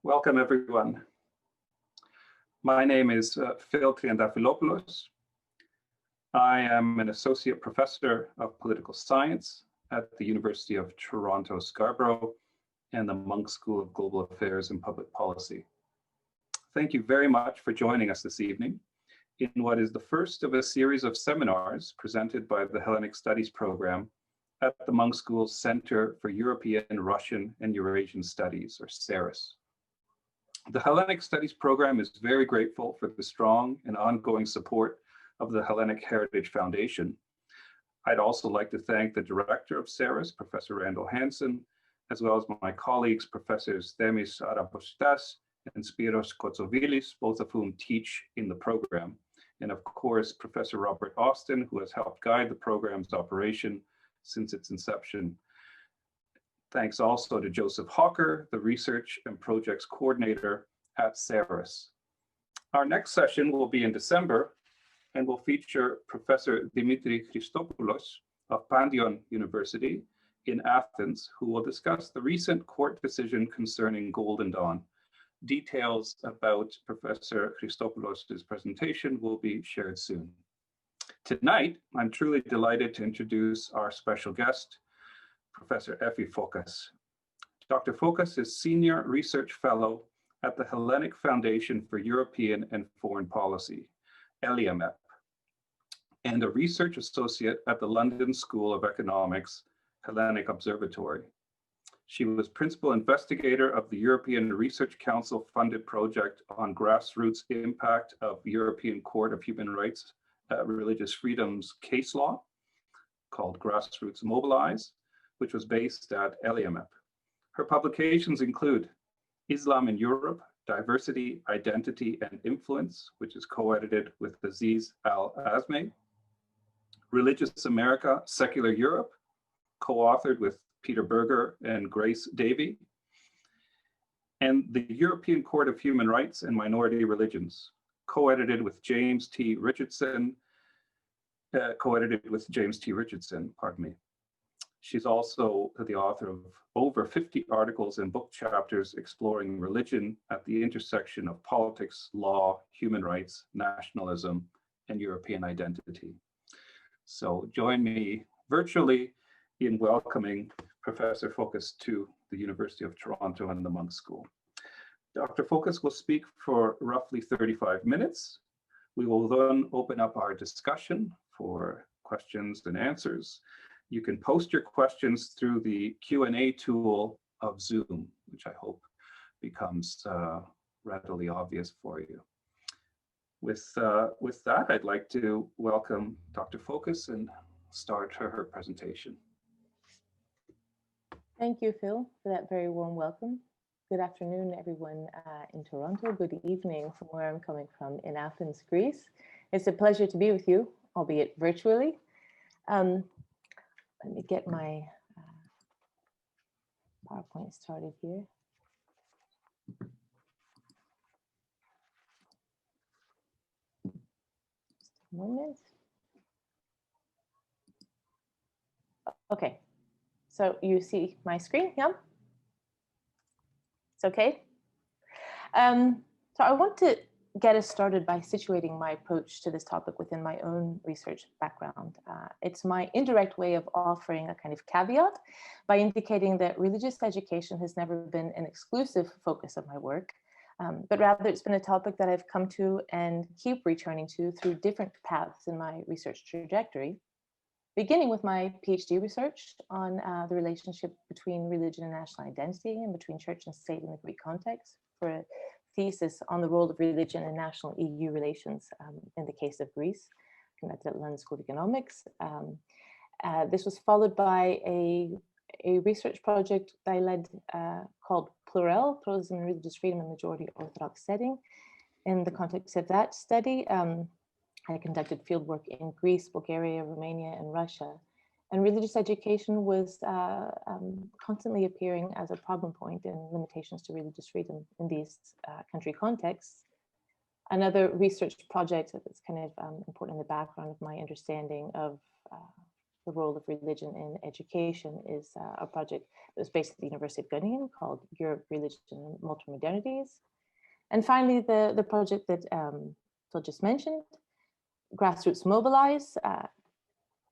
Welcome, everyone. My name is Phil Triadafilopoulos. I am an associate professor of political science at the University of Toronto, Scarborough, and the Munk School of Global Affairs and Public Policy. Thank you very much for joining us this evening in what is the first of a series of seminars presented by the Hellenic Studies program at the Munk School's Center for European, Russian, and Eurasian Studies, or CERES. The Hellenic Studies program is very grateful for the strong and ongoing support of the Hellenic Heritage Foundation. I'd also like to thank the director of CERES, Professor Randall Hansen, as well as my colleagues, Professors Themis Arapostas and Spiros Kotsovilis, both of whom teach in the program. And of course, Professor Robert Austin, who has helped guide the program's operation since its inception. Thanks also to Joseph Hawker, the Research and Projects Coordinator at CERES. Our next session will be in December and will feature Professor Dimitri Christopoulos of Pandion University in Athens, who will discuss the recent court decision concerning Golden Dawn. Details about Professor Christopoulos' presentation will be shared soon. Tonight, I'm truly delighted to introduce our special guest, Professor Effie Fokas. Dr. Fokas is Senior Research Fellow at the Hellenic Foundation for European and Foreign Policy, ELIAMEP, and a Research Associate at the London School of Economics, Hellenic Observatory. She was Principal Investigator of the European Research Council funded project on grassroots impact of European Court of Human Rights, Religious Freedoms case law, called Grassroots Mobilize, which was based at ELIAMEP. Her publications include Islam in Europe, Diversity, Identity, and Influence, which is co-edited with Aziz Al-Azmeh, Religious America, Secular Europe, co-authored with Peter Berger and Grace Davey, and the European Court of Human Rights and Minority Religions, co-edited with James T. Richardson, pardon me. She's also the author of over 50 articles and book chapters exploring religion at the intersection of politics, law, human rights, nationalism, and European identity. So join me virtually in welcoming Professor Fokas to the University of Toronto and the Munk School. Dr. Fokas will speak for roughly 35 minutes. We will then open up our discussion for questions and answers. You can post your questions through the Q&A tool of Zoom, which I hope becomes readily obvious for you. With that, I'd like to welcome Dr. Fokas and start her presentation. Thank you, Phil, for that very warm welcome. Good afternoon, everyone in Toronto. Good evening from where I'm coming from in Athens, Greece. It's a pleasure to be with you, albeit virtually. Let me get my PowerPoint started here. Just a moment. Okay, so you see my screen, yeah? It's okay. So I want to get us started by situating my approach to this topic within my own research background. It's my indirect way of offering a kind of caveat by indicating that religious education has never been an exclusive focus of my work, but rather it's been a topic that I've come to and keep returning to through different paths in my research trajectory, beginning with my PhD research on the relationship between religion and national identity and between church and state in the Greek context for a thesis on the role of religion in national EU relations in the case of Greece, conducted at London School of Economics. This was followed by a research project that I led called Pluralistic, Pluralism and Religious Freedom in Majority Orthodox Setting. In the context of that study, I conducted fieldwork in Greece, Bulgaria, Romania, and Russia. And religious education was constantly appearing as a problem point in limitations to religious freedom in these country contexts. Another research project that's kind of important in the background of my understanding of the role of religion in education is a project that was based at the University of Göttingen called Europe, Religion, and Multimodernities. And finally, the project that Phil just mentioned, Grassroots Mobilize,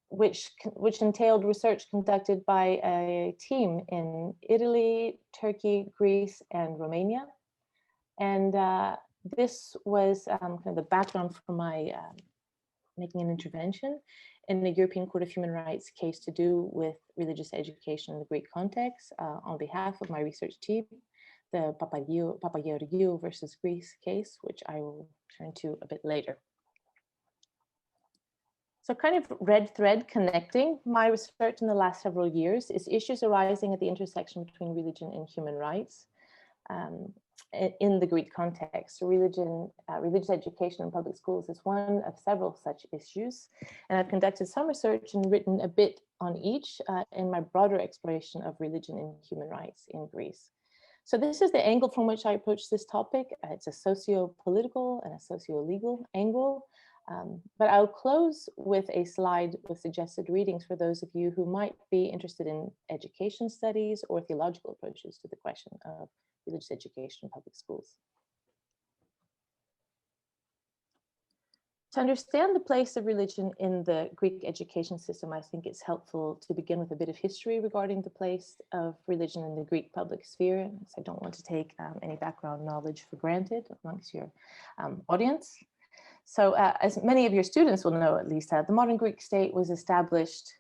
which entailed research conducted by a team in Italy, Turkey, Greece, and Romania. And this was kind of the background for my making an intervention in the European Court of Human Rights case to do with religious education in the Greek context on behalf of my research team, the Papageorgiou versus Greece case, which I will turn to a bit later. So kind of red thread connecting my research in the last several years is issues arising at the intersection between religion and human rights in the Greek context. So religious education in public schools is one of several such issues. And I've conducted some research and written a bit on each in my broader exploration of religion and human rights in Greece. So this is the angle from which I approach this topic. It's a socio-political and a socio-legal angle. But I'll close with a slide with suggested readings for those of you who might be interested in education studies or theological approaches to the question of religious education in public schools. To understand the place of religion in the Greek education system, I think it's helpful to begin with a bit of history regarding the place of religion in the Greek public sphere. So I don't want to take any background knowledge for granted amongst your audience. So as many of your students will know, at least, the modern Greek state was established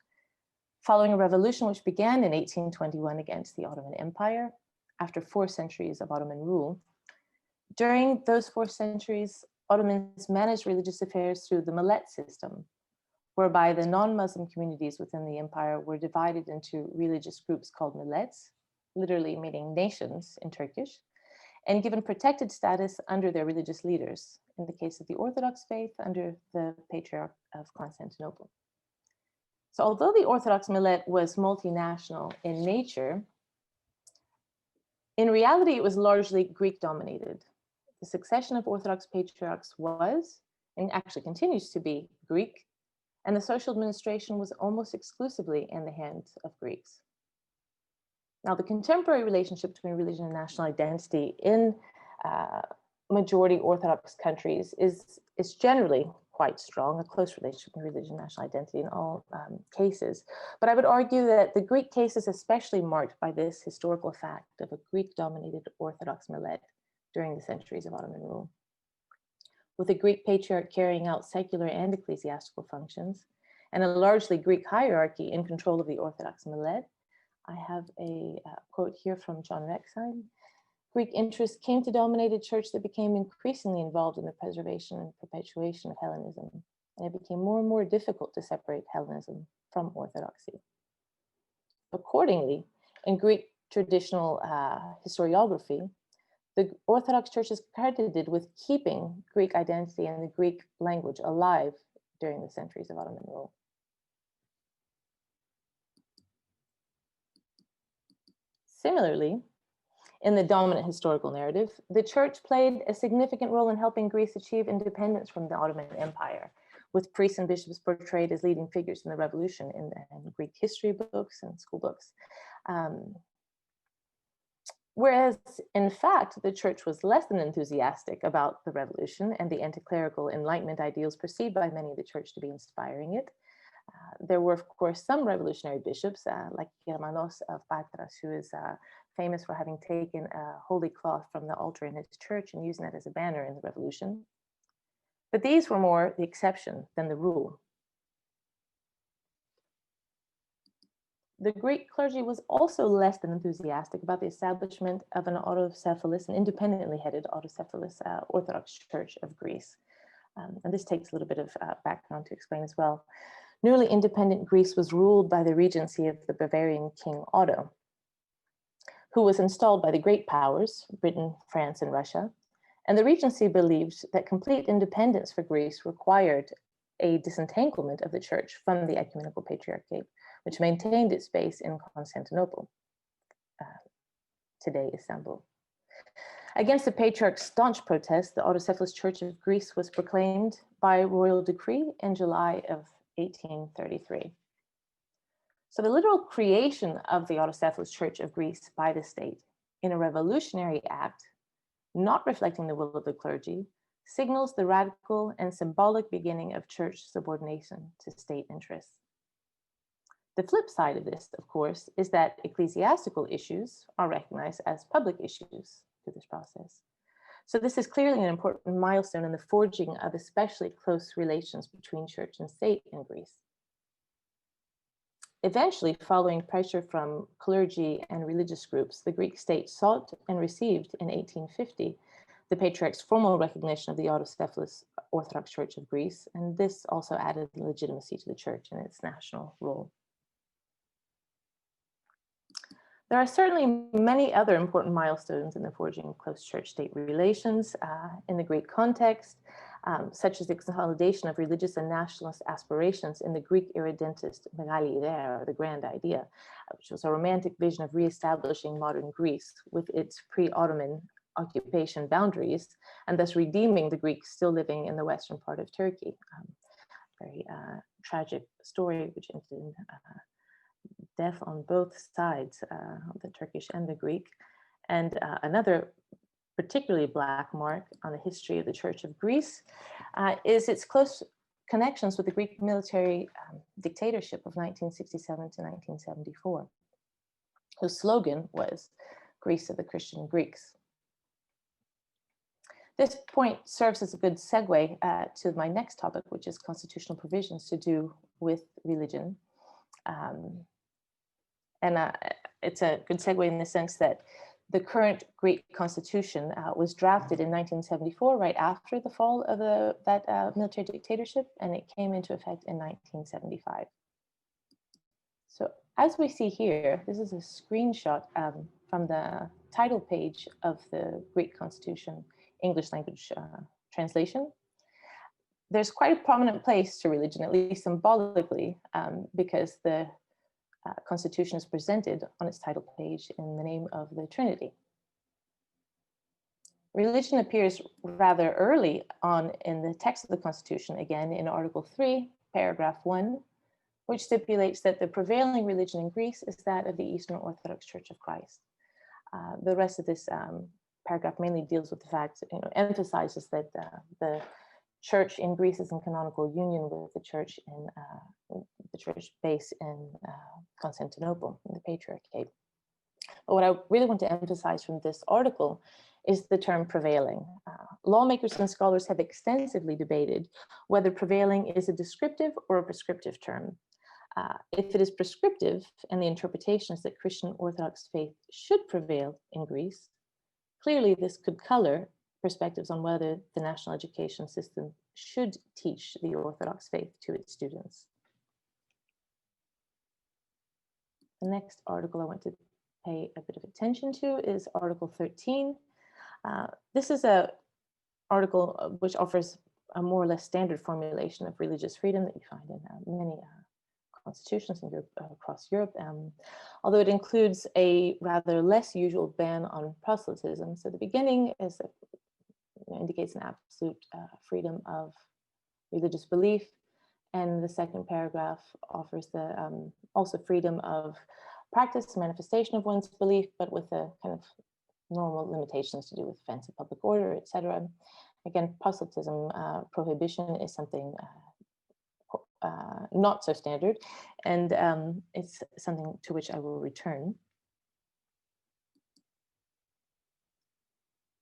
following a revolution which began in 1821 against the Ottoman Empire after 4 centuries of Ottoman rule. During those 4 centuries, Ottomans managed religious affairs through the millet system, whereby the non-Muslim communities within the empire were divided into religious groups called millets, literally meaning nations in Turkish, and given protected status under their religious leaders, in the case of the Orthodox faith, under the Patriarch of Constantinople. So although the Orthodox millet was multinational in nature, in reality, it was largely Greek-dominated. The succession of Orthodox patriarchs was, and actually continues to be, Greek, and the social administration was almost exclusively in the hands of Greeks. Now, the contemporary relationship between religion and national identity in majority Orthodox countries is generally quite strong, a close relationship between religion and national identity in all cases. But I would argue that the Greek case is especially marked by this historical fact of a Greek-dominated Orthodox millet during the centuries of Ottoman rule. With a Greek patriarch carrying out secular and ecclesiastical functions, and a largely Greek hierarchy in control of the Orthodox millet, I have a quote here from John Rexheim. Greek interests came to dominate a church that became increasingly involved in the preservation and perpetuation of Hellenism, and it became more and more difficult to separate Hellenism from Orthodoxy. Accordingly, in Greek traditional historiography, the Orthodox Church is credited with keeping Greek identity and the Greek language alive during the centuries of Ottoman rule. Similarly, in the dominant historical narrative, the church played a significant role in helping Greece achieve independence from the Ottoman Empire, with priests and bishops portrayed as leading figures in the revolution in Greek history books and school books. Whereas, in fact, the church was less than enthusiastic about the revolution and the anti-clerical Enlightenment ideals perceived by many of the church to be inspiring it. There were, of course, some revolutionary bishops, like Germanos of Patras, who is famous for having taken a holy cloth from the altar in his church and using that as a banner in the revolution. But these were more the exception than the rule. The Greek clergy was also less than enthusiastic about the establishment of an autocephalous, an independently headed autocephalous Orthodox Church of Greece. And this takes a little bit of background to explain as well. Newly independent Greece was ruled by the regency of the Bavarian King Otto, who was installed by the great powers, Britain, France, and Russia. And the regency believed that complete independence for Greece required a disentanglement of the church from the ecumenical patriarchate, which maintained its base in Constantinople, today Istanbul. Against the patriarch's staunch protest, the autocephalous Church of Greece was proclaimed by royal decree in July of 1833. So the literal creation of the Autocephalous Church of Greece by the state in a revolutionary act, not reflecting the will of the clergy, signals the radical and symbolic beginning of church subordination to state interests. The flip side of this, of course, is that ecclesiastical issues are recognized as public issues through this process. So this is clearly an important milestone in the forging of especially close relations between church and state in Greece. Eventually, following pressure from clergy and religious groups, the Greek state sought and received in 1850 the Patriarch's formal recognition of the Autocephalous Orthodox Church of Greece, and this also added legitimacy to the church in its national role. There are certainly many other important milestones in the forging of close church-state relations in the Greek context, such as the consolidation of religious and nationalist aspirations in the Greek irredentist Megali Idea, or the grand idea, which was a romantic vision of reestablishing modern Greece with its pre-Ottoman occupation boundaries, and thus redeeming the Greeks still living in the western part of Turkey. Very tragic story, which ended in death on both sides, the Turkish and the Greek. And another particularly black mark on the history of the Church of Greece is its close connections with the Greek military dictatorship of 1967 to 1974, whose slogan was Greece of the Christian Greeks. This point serves as a good segue to my next topic, which is constitutional provisions to do with religion. It's a good segue in the sense that the current Greek constitution was drafted in 1974, right after the fall of that military dictatorship, and it came into effect in 1975. So as we see here, this is a screenshot from the title page of the Greek constitution, English language translation. There's quite a prominent place to religion, at least symbolically, because the Constitution is presented on its title page in the name of the Trinity. Religion appears rather early on in the text of the Constitution, again in Article 3, paragraph 1, which stipulates that the prevailing religion in Greece is that of the Eastern Orthodox Church of Christ. The rest of this paragraph mainly deals with the fact, emphasizes that the church in Greece is in canonical union with the church in the church base in Constantinople, in the Patriarchate. But what I really want to emphasize from this article is the term prevailing. Lawmakers and scholars have extensively debated whether prevailing is a descriptive or a prescriptive term. If it is prescriptive, and the interpretation is that Christian Orthodox faith should prevail in Greece, clearly this could color perspectives on whether the national education system should teach the Orthodox faith to its students. The next article I want to pay a bit of attention to is Article 13. This is an article which offers a more or less standard formulation of religious freedom that you find in many constitutions in Europe, across Europe, although it includes a rather less usual ban on proselytism. So the beginning is indicates an absolute freedom of religious belief, and the second paragraph offers the also freedom of practice, manifestation of one's belief, but with a kind of normal limitations to do with offense of public order, etc. Again, proselytism prohibition is something not so standard, and it's something to which I will return.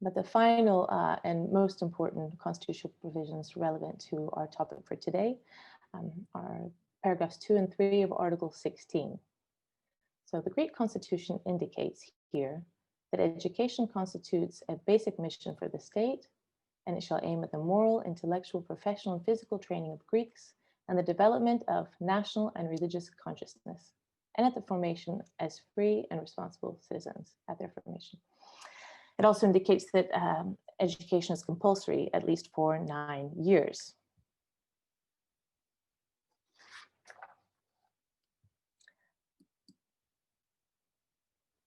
But the final and most important constitutional provisions relevant to our topic for today are paragraphs 2 and 3 of Article 16. So the Greek Constitution indicates here that education constitutes a basic mission for the state, and it shall aim at the moral, intellectual, professional, and physical training of Greeks and the development of national and religious consciousness, and at the formation as free and responsible citizens at their formation. It also indicates that education is compulsory, at least for 9 years.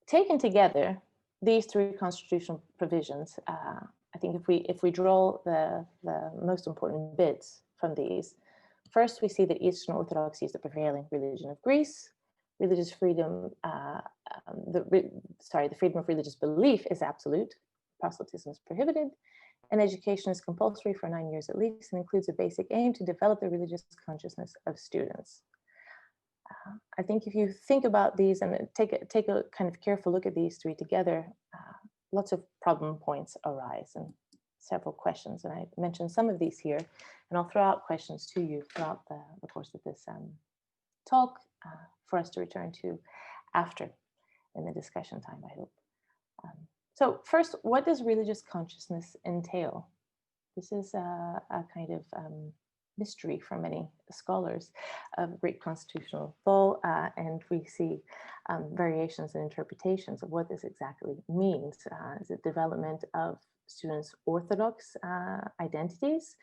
Taken together, these three constitutional provisions, I think if we draw the most important bits from these, first we see that Eastern Orthodoxy is the prevailing religion of Greece. religious freedom, the freedom of religious belief is absolute, proselytism is prohibited, and education is compulsory for 9 years at least, and includes a basic aim to develop the religious consciousness of students. I think if you think about these and take a kind of careful look at these three together, lots of problem points arise and several questions. And I mentioned some of these here, and I'll throw out questions to you throughout the course of this talk for us to return to after in the discussion time, I hope. So first, what does religious consciousness entail? This is a kind of mystery for many scholars of Greek constitutional law, and we see variations and interpretations of what this exactly means. Is it development of students' Orthodox identities,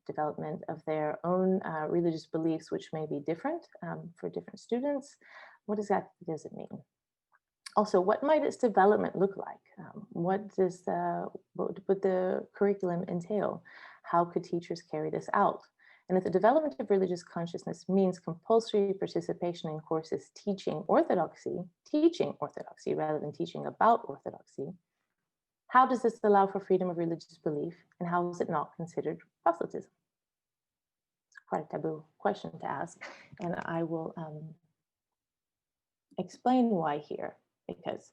development of their own religious beliefs, which may be different for different students? What exactly does it mean? Also, what might its development look like? What would the curriculum entail? How could teachers carry this out? And if the development of religious consciousness means compulsory participation in courses teaching orthodoxy rather than teaching about orthodoxy, how does this allow for freedom of religious belief, and how is it not considered proselytism? Quite a taboo question to ask, and I will explain why here, because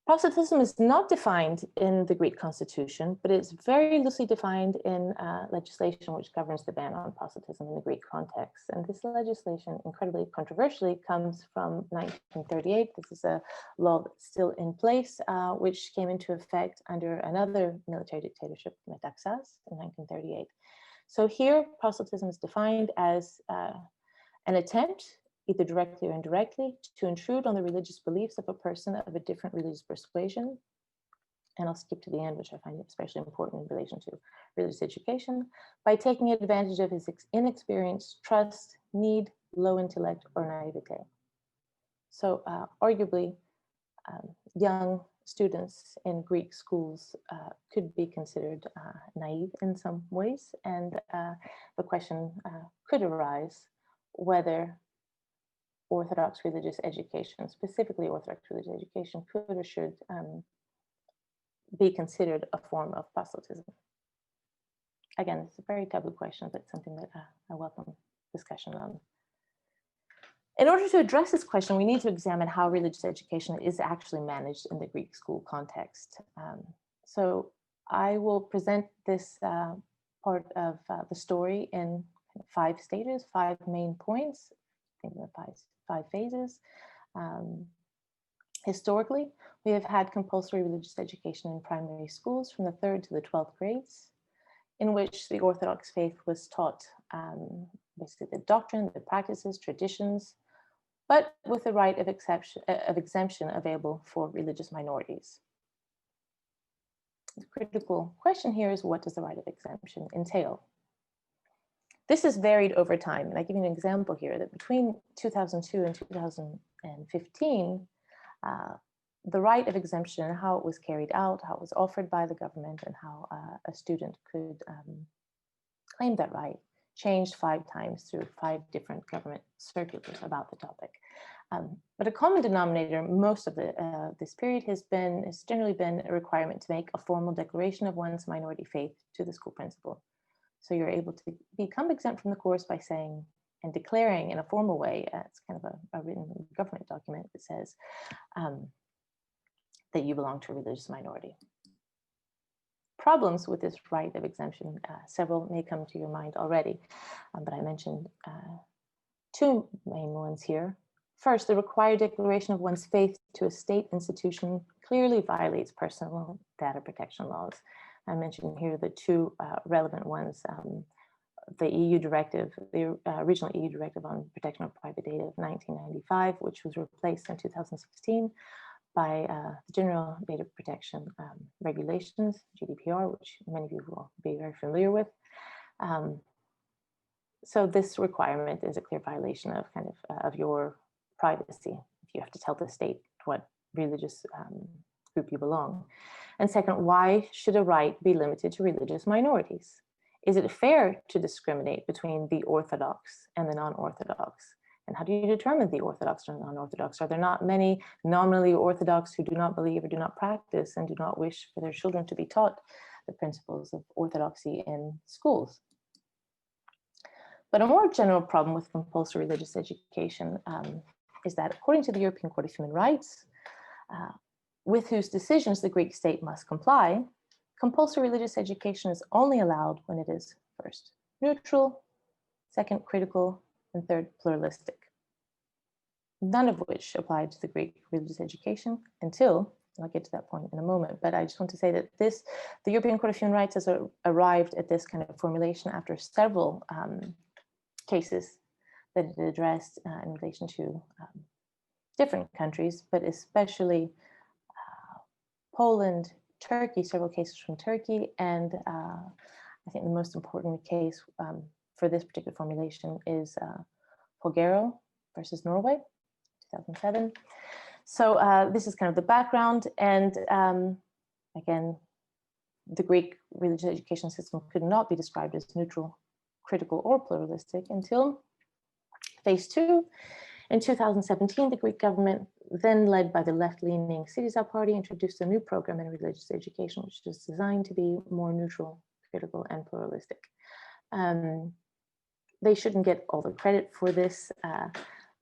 proselytism is not defined in the Greek constitution, but it's very loosely defined in legislation which governs the ban on proselytism in the Greek context. And this legislation, incredibly controversially, comes from 1938. This is a law that's still in place, which came into effect under another military dictatorship, Metaxas, in 1938. So here, proselytism is defined as an attempt, either directly or indirectly, to intrude on the religious beliefs of a person of a different religious persuasion. And I'll skip to the end, which I find especially important in relation to religious education, by taking advantage of his inexperience, trust, need, low intellect, or naivete. So arguably, young students in Greek schools could be considered naive in some ways. And the question could arise whether Orthodox religious education, specifically Orthodox religious education, could or should be considered a form of proselytism. Again, it's a very taboo question, but something that I welcome discussion on. In order to address this question, we need to examine how religious education is actually managed in the Greek school context. So I will present this part of the story in 5 stages, 5 main points. I think the 5 phases. Historically, we have had compulsory religious education in primary schools from the 3rd to the 12th grades, in which the Orthodox faith was taught, basically the doctrine, the practices, traditions, but with the right of exemption available for religious minorities. The critical question here is, what does the right of exemption entail? This has varied over time, and I give you an example here that between 2002 and 2015, the right of exemption, how it was carried out, how it was offered by the government, and how a student could claim that right, changed 5 times through 5 different government circulars about the topic. But a common denominator most of this period has generally been a requirement to make a formal declaration of one's minority faith to the school principal. So you're able to become exempt from the course by saying and declaring in a formal way, it's kind of a written government document that says that you belong to a religious minority. Problems with this right of exemption, several may come to your mind already, but I mentioned 2 main ones here. First, the required declaration of one's faith to a state institution clearly violates personal data protection laws. I mentioned here the 2 relevant ones, the EU directive, the regional EU directive on protection of private data of 1995, which was replaced in 2016 by the General Data Protection Regulations, GDPR, which many of you will be very familiar with. So this requirement is a clear violation of of your privacy. If you have to tell the state what religious group you belong. And second, why should a right be limited to religious minorities? Is it fair to discriminate between the Orthodox and the non-Orthodox? And how do you determine the Orthodox or non-Orthodox? Are there not many nominally Orthodox who do not believe or do not practice and do not wish for their children to be taught the principles of Orthodoxy in schools? But a more general problem with compulsory religious education is that, according to the European Court of Human Rights, with whose decisions the Greek state must comply, compulsory religious education is only allowed when it is first neutral, second critical, and third pluralistic. None of which applied to the Greek religious education until, I'll get to that point in a moment, but I just want to say that the European Court of Human Rights has arrived at this kind of formulation after several cases that it addressed in relation to different countries, but especially Poland, Turkey, several cases from Turkey, and I think the most important case for this particular formulation is Fokas versus Norway, 2007. So this is kind of the background, and again, the Greek religious education system could not be described as neutral, critical, or pluralistic until phase 2. In 2017, the Greek government, then led by the left-leaning CERES party, introduced a new program in religious education, which is designed to be more neutral, critical, and pluralistic. They shouldn't get all the credit for this.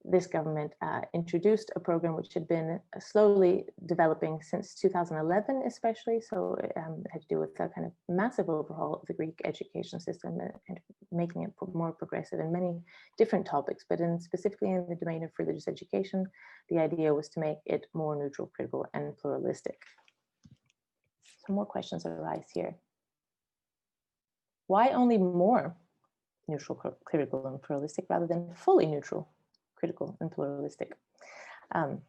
This government introduced a program which had been slowly developing since 2011, especially. So it had to do with a kind of massive overhaul of the Greek education system and making it more progressive in many different topics, but specifically in the domain of religious education, the idea was to make it more neutral, critical, and pluralistic. Some more questions arise here. Why only more neutral, critical, and pluralistic rather than fully neutral, critical, and pluralistic? And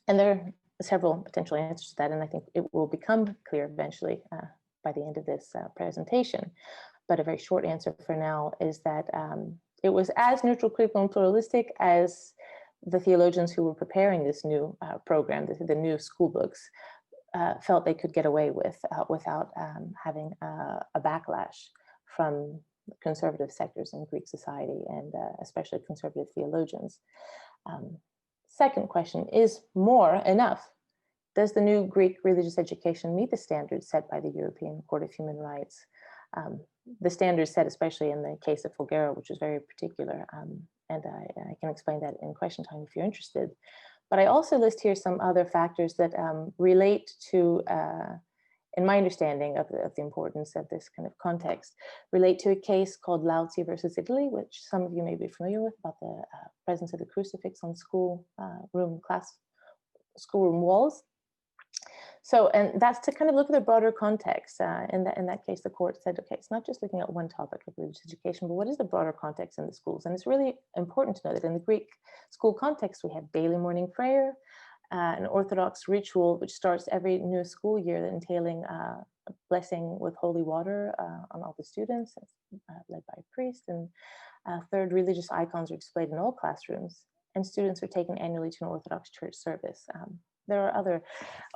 there are several potential answers to that, and I think it will become clear eventually by the end of this presentation. But a very short answer for now is that it was as neutral, critical, and pluralistic as the theologians who were preparing this new program, the new school books, felt they could get away with without having a backlash from conservative sectors in Greek society, and especially conservative theologians. Second question, is more enough? Does the new Greek religious education meet the standards set by the European Court of Human Rights? The standards set, especially in the case of Fokas, which is very particular, and I can explain that in question time if you're interested. But I also list here some other factors that relate to, in my understanding of the importance of this kind of context, relate to a case called Laozi versus Italy, which some of you may be familiar with, about the presence of the crucifix on schoolroom walls. So, and that's to kind of look at the broader context. In that case, the court said, okay, it's not just looking at one topic of religious education, but what is the broader context in the schools? And it's really important to know that in the Greek school context, we have daily morning prayer, an Orthodox ritual which starts every new school year, entailing a blessing with holy water on all the students, led by a priest. And third, religious icons are displayed in all classrooms, and students are taken annually to an Orthodox church service. There are other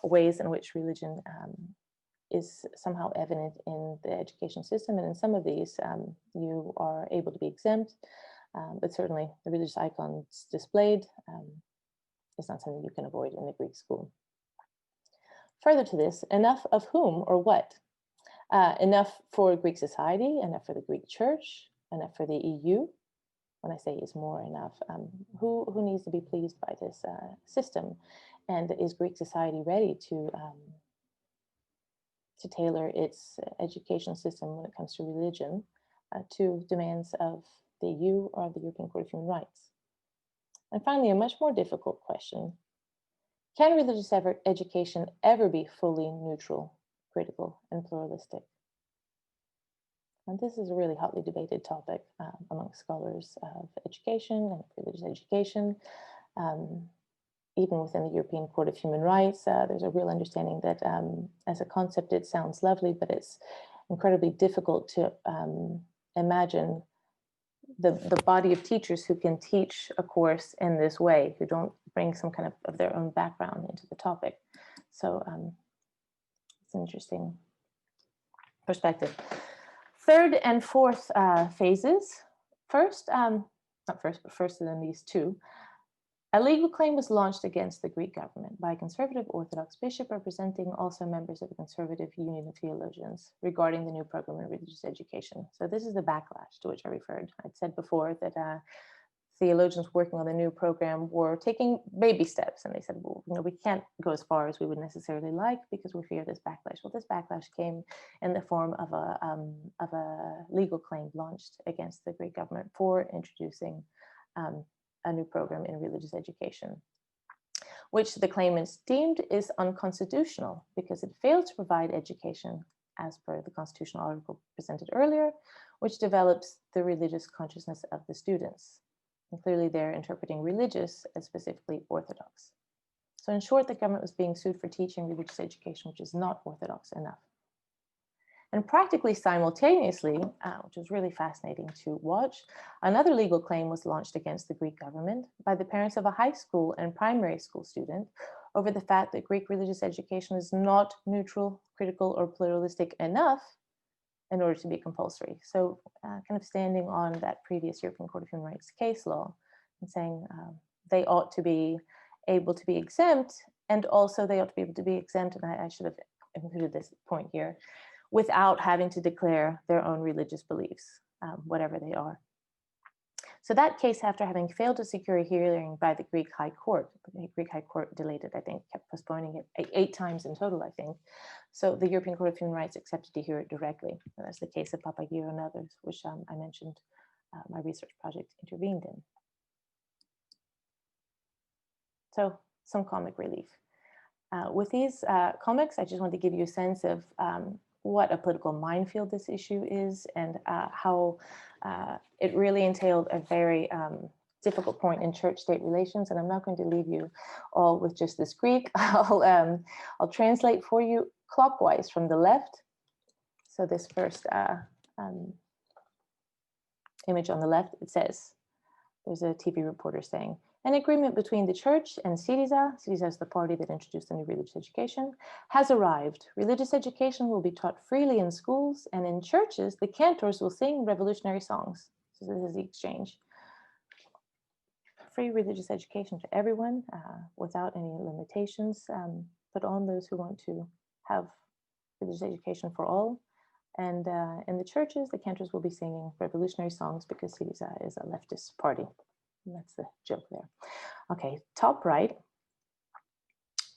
ways in which religion is somehow evident in the education system, and in some of these you are able to be exempt, but certainly the religious icons displayed is not something you can avoid in the Greek school. Further to this, enough of whom or what? Enough for Greek society, enough for the Greek church, enough for the EU. When I say is more enough, who needs to be pleased by this system? And is Greek society ready to tailor its education system when it comes to religion to demands of the EU or of the European Court of Human Rights? And finally, a much more difficult question. Can religious education ever be fully neutral, critical, and pluralistic? And this is a really hotly debated topic among scholars of education and religious education. Even within the European Court of Human Rights, there's a real understanding that as a concept, it sounds lovely, but it's incredibly difficult to imagine the body of teachers who can teach a course in this way, who don't bring some kind of their own background into the topic. So it's an interesting perspective. Third and fourth phases. First, not first, but first than these two. A legal claim was launched against the Greek government by a conservative Orthodox bishop representing also members of the Conservative Union of Theologians regarding the new program in religious education. So this is the backlash to which I referred. I'd said before that theologians working on the new program were taking baby steps, and they said, well, we can't go as far as we would necessarily like because we fear this backlash. Well, this backlash came in the form of a legal claim launched against the Greek government for introducing a new program in religious education, which the claimants deemed is unconstitutional because it failed to provide education as per the constitutional article presented earlier, which develops the religious consciousness of the students. And clearly they're interpreting religious as specifically Orthodox. So in short, the government was being sued for teaching religious education, which is not Orthodox enough. And practically simultaneously, which was really fascinating to watch, another legal claim was launched against the Greek government by the parents of a high school and primary school student over the fact that Greek religious education is not neutral, critical, or pluralistic enough in order to be compulsory. So kind of standing on that previous European Court of Human Rights case law and saying they ought to be able to be exempt, and also they ought to be able to be exempt, and I should have included this point here, without having to declare their own religious beliefs, whatever they are. So that case, after having failed to secure a hearing by the Greek High Court, the Greek High Court delayed it, I think, kept postponing it 8 times in total, I think. So the European Court of Human Rights accepted to hear it directly. And that's the case of Papagiro and others, which I mentioned my research project intervened in. So some comic relief. With these comics, I just want to give you a sense of what a political minefield this issue is, and how it really entailed a very difficult point in church-state relations. And I'm not going to leave you all with just this Greek. I'll translate for you clockwise from the left. So this first image on the left, it says, there's a TV reporter saying, an agreement between the church and CERES, CERES is the party that introduced the new religious education, has arrived. Religious education will be taught freely in schools, and in churches, the cantors will sing revolutionary songs. So this is the exchange. Free religious education to everyone without any limitations, but on those who want to have religious education for all. And in the churches, the cantors will be singing revolutionary songs because CERES is a leftist party. And that's the joke there. Okay, top right,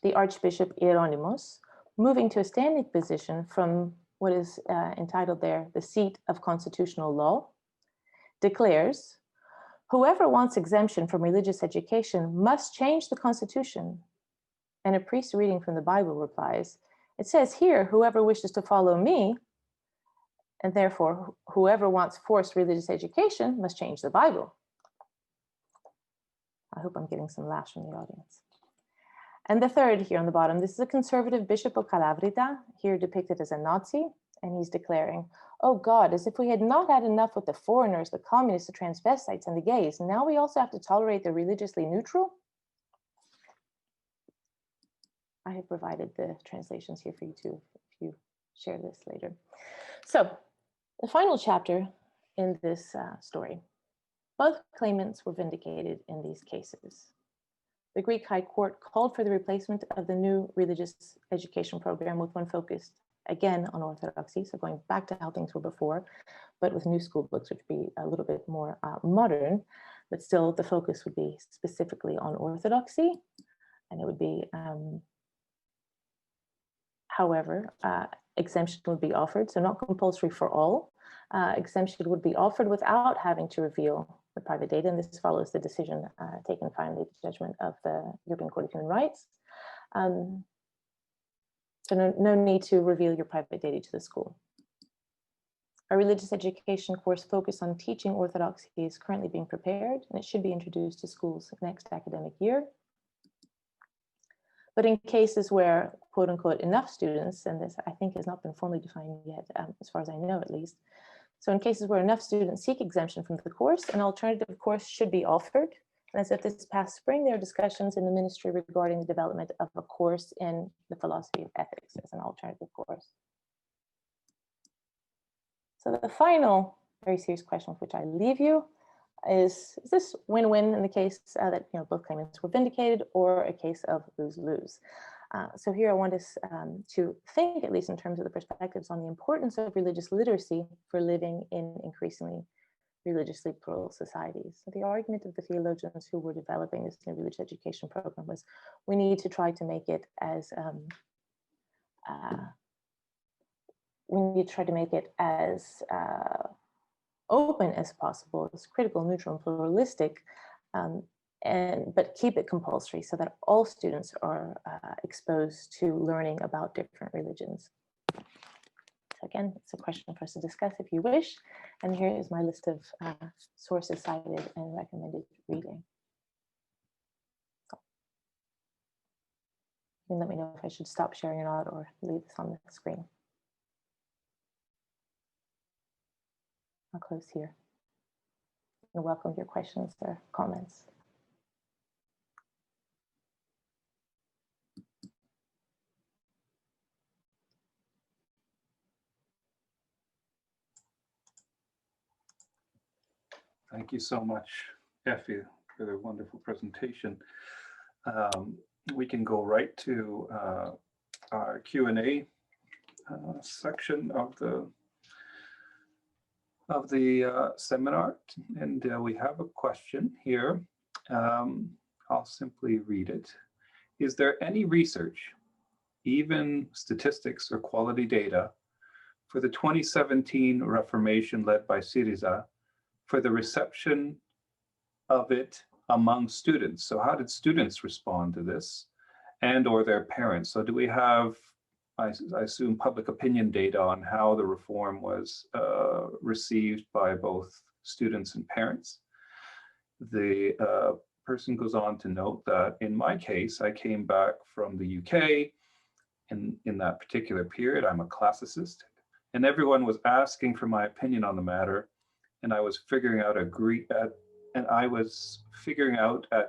the Archbishop Hieronymus, moving to a standing position from what is entitled there, the seat of constitutional law, declares, whoever wants exemption from religious education must change the constitution. And a priest reading from the Bible replies, it says here, whoever wishes to follow me, and therefore whoever wants forced religious education must change the Bible. I hope I'm getting some laughs from the audience. And the third here on the bottom, this is a conservative Bishop of Kalavrita, here depicted as a Nazi, and he's declaring, oh God, as if we had not had enough with the foreigners, the communists, the transvestites, and the gays, now we also have to tolerate the religiously neutral? I have provided the translations here for you too, if you share this later. So the final chapter in this story. Both claimants were vindicated in these cases. The Greek High Court called for the replacement of the new religious education program with one focused, again, on orthodoxy, so going back to how things were before, but with new school books, which would be a little bit more modern, but still the focus would be specifically on orthodoxy, and it would be, however, exemption would be offered, so not compulsory for all. Exemption would be offered without having to reveal the private data, and this follows the decision taken finally, the judgment of the European Court of Human Rights. So no need to reveal your private data to the school. A religious education course focused on teaching orthodoxy is currently being prepared, and it should be introduced to schools next academic year. But in cases where, quote unquote, enough students, and this I think has not been formally defined yet, as far as I know at least, so in cases where enough students seek exemption from the course, an alternative course should be offered. And as of this past spring, there are discussions in the ministry regarding the development of a course in the philosophy of ethics as an alternative course. So the final very serious question with which I leave you, is this win-win in the case that both claimants were vindicated, or a case of lose-lose? So here I want us to think, at least in terms of the perspectives, on the importance of religious literacy for living in increasingly religiously plural societies. So the argument of the theologians who were developing this new religious education program was, we need to try to make it as open as possible, as critical, neutral, and pluralistic, but keep it compulsory so that all students are exposed to learning about different religions. So again, it's a question for us to discuss if you wish. And here is my list of sources cited and recommended reading. So you can let me know if I should stop sharing or not, or leave this on the screen. I'll close here and welcome your questions or comments. Thank you so much, Effie, for the wonderful presentation. We can go right to our Q&A section of the seminar, and we have a question here. I'll simply read it. Is there any research, even statistics or quality data, for the 2017 Reformation led by CERES, for the reception of it among students? So how did students respond to this, and or their parents? So do we have, I assume, public opinion data on how the reform was received by both students and parents? The person goes on to note that in my case, I came back from the UK in that particular period. I'm a classicist, and everyone was asking for my opinion on the matter. And I was figuring out in the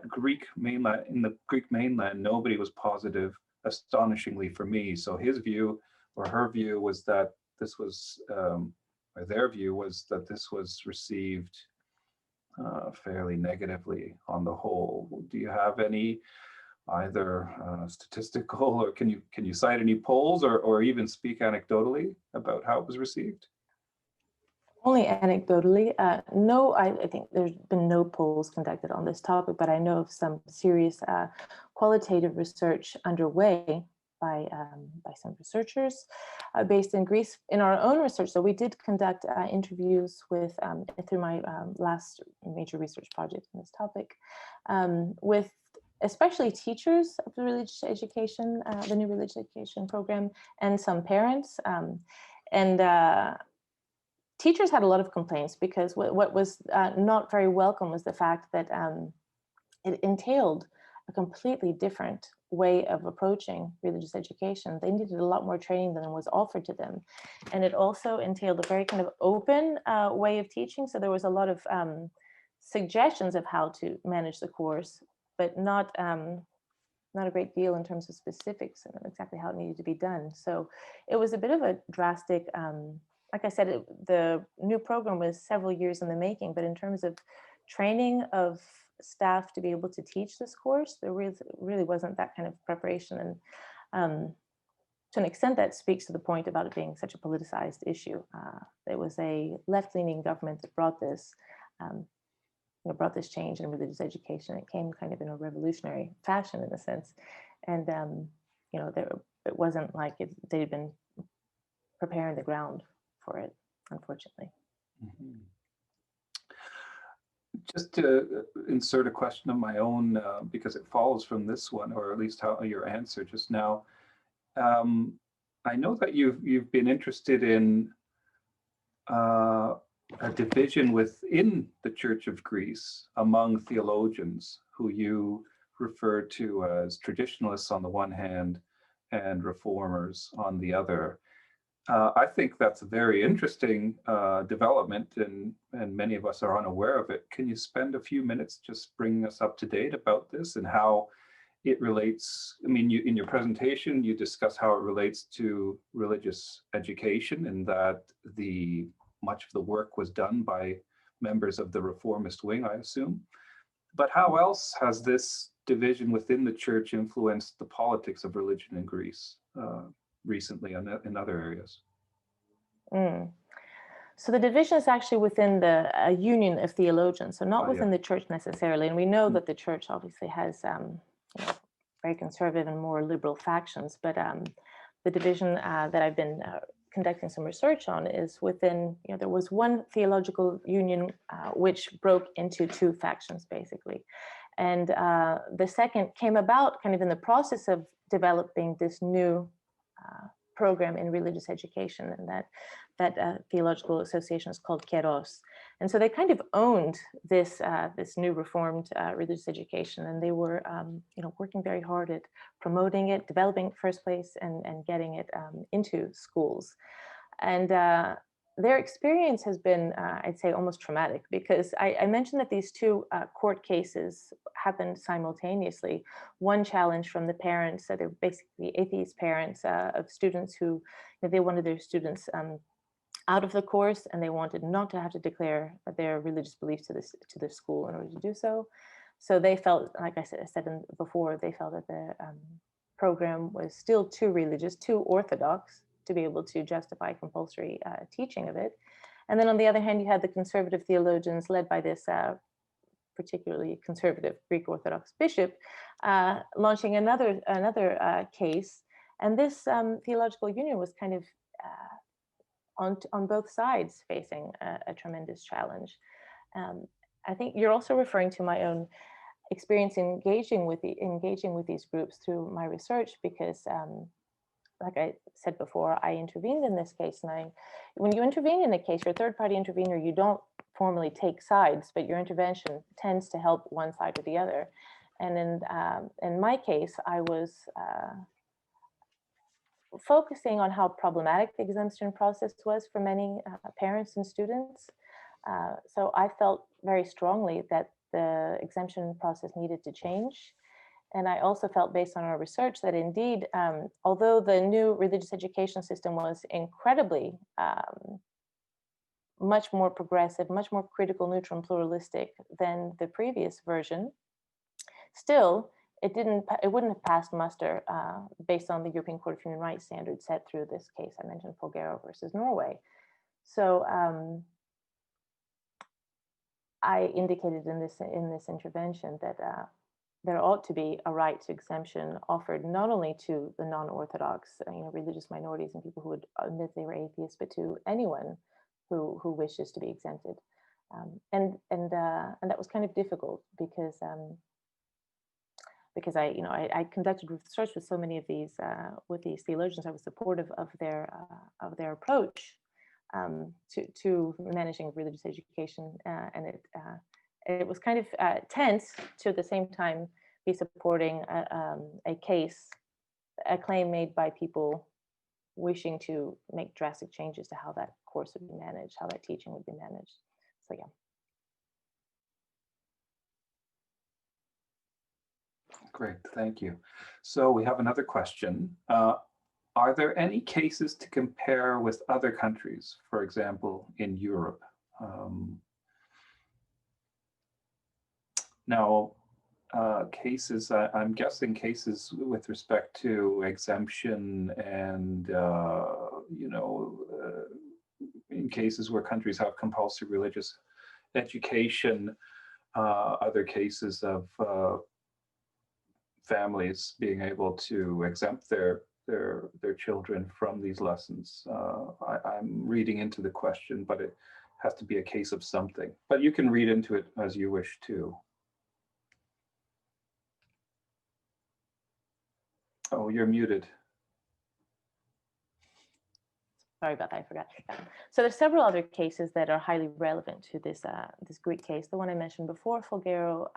Greek mainland, nobody was positive, astonishingly for me. So his view or her view was that this was, or their view was that this was received fairly negatively on the whole. Do you have any either statistical, or can you cite any polls, or even speak anecdotally about how it was received? Only anecdotally. No, I think there's been no polls conducted on this topic, but I know of some serious qualitative research underway by some researchers based in Greece. In our own research, so we did conduct interviews with, through my last major research project on this topic, with especially teachers of the religious education, the new religious education program, and some parents. Teachers had a lot of complaints because what was not very welcome was the fact that it entailed a completely different way of approaching religious education. They needed a lot more training than was offered to them. And it also entailed a very kind of open way of teaching. So there was a lot of suggestions of how to manage the course, but not a great deal in terms of specifics and exactly how it needed to be done. So it was a bit of a drastic, like I said, the new program was several years in the making, but in terms of training of staff to be able to teach this course, there really wasn't that kind of preparation. And to an extent, that speaks to the point about it being such a politicized issue. It was a left-leaning government that brought this, brought this change in religious education. It came kind of in a revolutionary fashion, in a sense, and it wasn't like they'd been preparing the ground for it, unfortunately. Mm-hmm. Just to insert a question of my own, because it follows from this one, or at least how your answer just now. I know that you've been interested in a division within the Church of Greece among theologians, who you refer to as traditionalists on the one hand and reformers on the other. I think that's a very interesting development, and many of us are unaware of it. Can you spend a few minutes just bringing us up to date about this and how it relates? I mean, in your presentation, you discuss how it relates to religious education, and that much of the work was done by members of the reformist wing, I assume. But how else has this division within the church influenced the politics of religion in Greece recently and in other areas? So the division is actually within the union of theologians, so not within the church necessarily. And we know that the church obviously has very conservative and more liberal factions, but the division that I've been conducting some research on is within, there was one theological union which broke into two factions basically. And the second came about kind of in the process of developing this new program in religious education, and that theological association is called CERES. And so they kind of owned this this new reformed religious education, and they were working very hard at promoting it, developing it first place, and getting it into schools. And their experience has been, I'd say, almost traumatic, because I mentioned that these two court cases happened simultaneously. One challenge from the parents, so they're basically atheist parents of students who they wanted their students out of the course, and they wanted not to have to declare their religious beliefs to the school in order to do so. So they felt, like I said before, they felt that the program was still too religious, too orthodox to be able to justify compulsory teaching of it. And then on the other hand, you had the conservative theologians led by this particularly conservative Greek Orthodox bishop launching another case. And this theological union was kind of on both sides facing a tremendous challenge. I think you're also referring to my own experience engaging with these groups through my research, because like I said before, I intervened in this case. And when you intervene in a case, you're a third-party intervener, you don't formally take sides, but your intervention tends to help one side or the other. And in my case, I was focusing on how problematic the exemption process was for many parents and students. So I felt very strongly that the exemption process needed to change. And I also felt, based on our research, that indeed, although the new religious education system was incredibly much more progressive, much more critical, neutral, and pluralistic than the previous version, still, it wouldn't have passed muster based on the European Court of Human Rights standards set through this case I mentioned, Fokas versus Norway. So I indicated in this intervention that there ought to be a right to exemption offered not only to the non-Orthodox, religious minorities and people who would admit they were atheists, but to anyone who wishes to be exempted. And that was kind of difficult, because I conducted research with so many of these theologians. I was supportive of their approach to managing religious education, and it was kind of tense to at the same time be supporting a claim made by people wishing to make drastic changes to how that course would be managed, how that teaching would be managed. So yeah. Great, thank you. So we have another question. Are there any cases to compare with other countries, for example, in Europe? Now, cases, I'm guessing cases with respect to exemption and, in cases where countries have compulsory religious education, other cases of families being able to exempt their children from these lessons. I'm reading into the question, but it has to be a case of something. But you can read into it as you wish too. Oh, you're muted. Sorry about that, I forgot. So there's several other cases that are highly relevant to this Greek case. The one I mentioned before, Fokas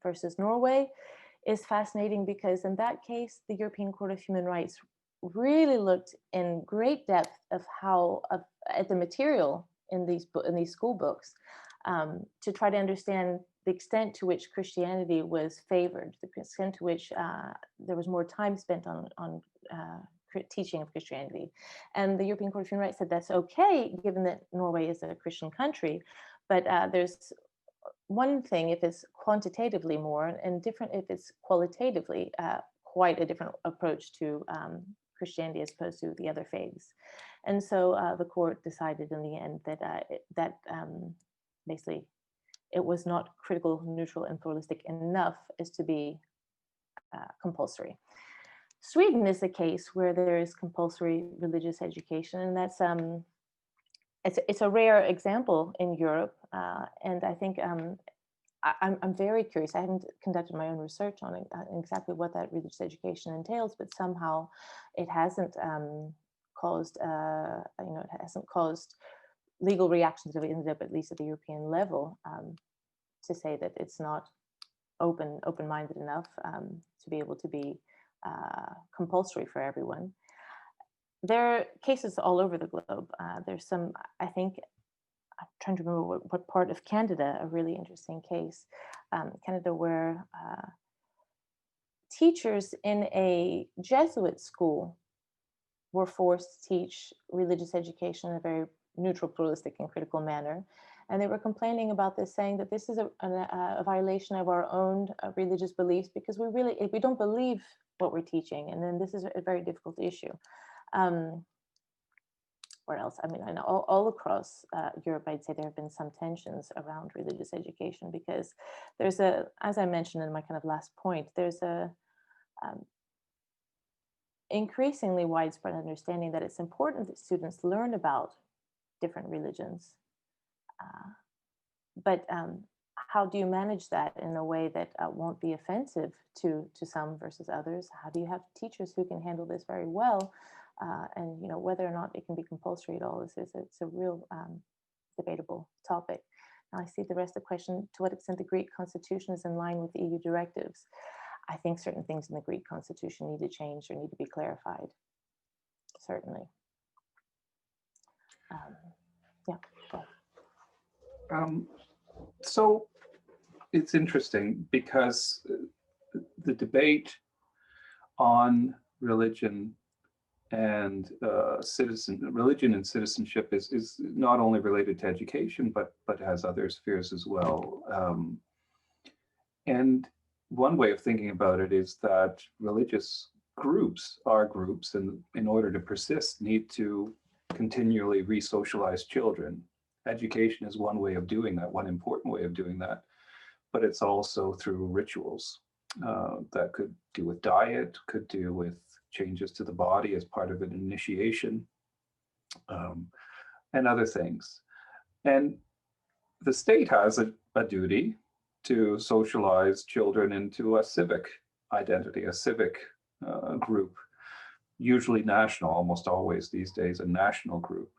versus Norway, is fascinating, because in that case, the European Court of Human Rights really looked in great depth of at the material in these school books to try to understand the extent to which Christianity was favored, the extent to which there was more time spent on teaching of Christianity. And the European Court of Human Rights said that's okay, given that Norway is a Christian country, But there's one thing if it's quantitatively more, and different if it's qualitatively quite a different approach to Christianity as opposed to the other faiths. And so the court decided in the end that basically it was not critical, neutral, and pluralistic enough as to be compulsory. Sweden is a case where there is compulsory religious education, and that's it's a rare example in Europe, and I think I'm very curious. I haven't conducted my own research on it, exactly what that religious education entails, but somehow it hasn't caused, it hasn't caused legal reactions that ended up at least at the European level to say that it's not open-minded enough to be able to be compulsory for everyone. There are cases all over the globe. There's some, I think, I'm trying to remember what part of Canada, a really interesting case, Canada, where teachers in a Jesuit school were forced to teach religious education in a very neutral, pluralistic, and critical manner. And they were complaining about this, saying that this is a violation of our own religious beliefs, because we don't believe what we're teaching. And then this is a very difficult issue. Where else? I mean, I know all across Europe, I'd say there have been some tensions around religious education, because there's as I mentioned in my kind of last point, there's a increasingly widespread understanding that it's important that students learn about different religions. But how do you manage that in a way that won't be offensive to some versus others? How do you have teachers who can handle this very well? And whether or not it can be compulsory at all it's a real debatable topic. Now I see the rest of the question: to what extent the Greek constitution is in line with EU directives? I think certain things in the Greek constitution need to change or need to be clarified. Certainly. Yeah. Go ahead. So it's interesting because the debate on religion and religion and citizenship is not only related to education, but has other spheres as well. And one way of thinking about it is that religious groups are groups, and in order to persist, need to continually re-socialize children. Education is one way of doing that, one important way of doing that, but it's also through rituals that could do with diet, could do with changes to the body as part of an initiation, and other things. And the state has a duty to socialize children into a civic identity, a civic group, usually national, almost always these days a national group.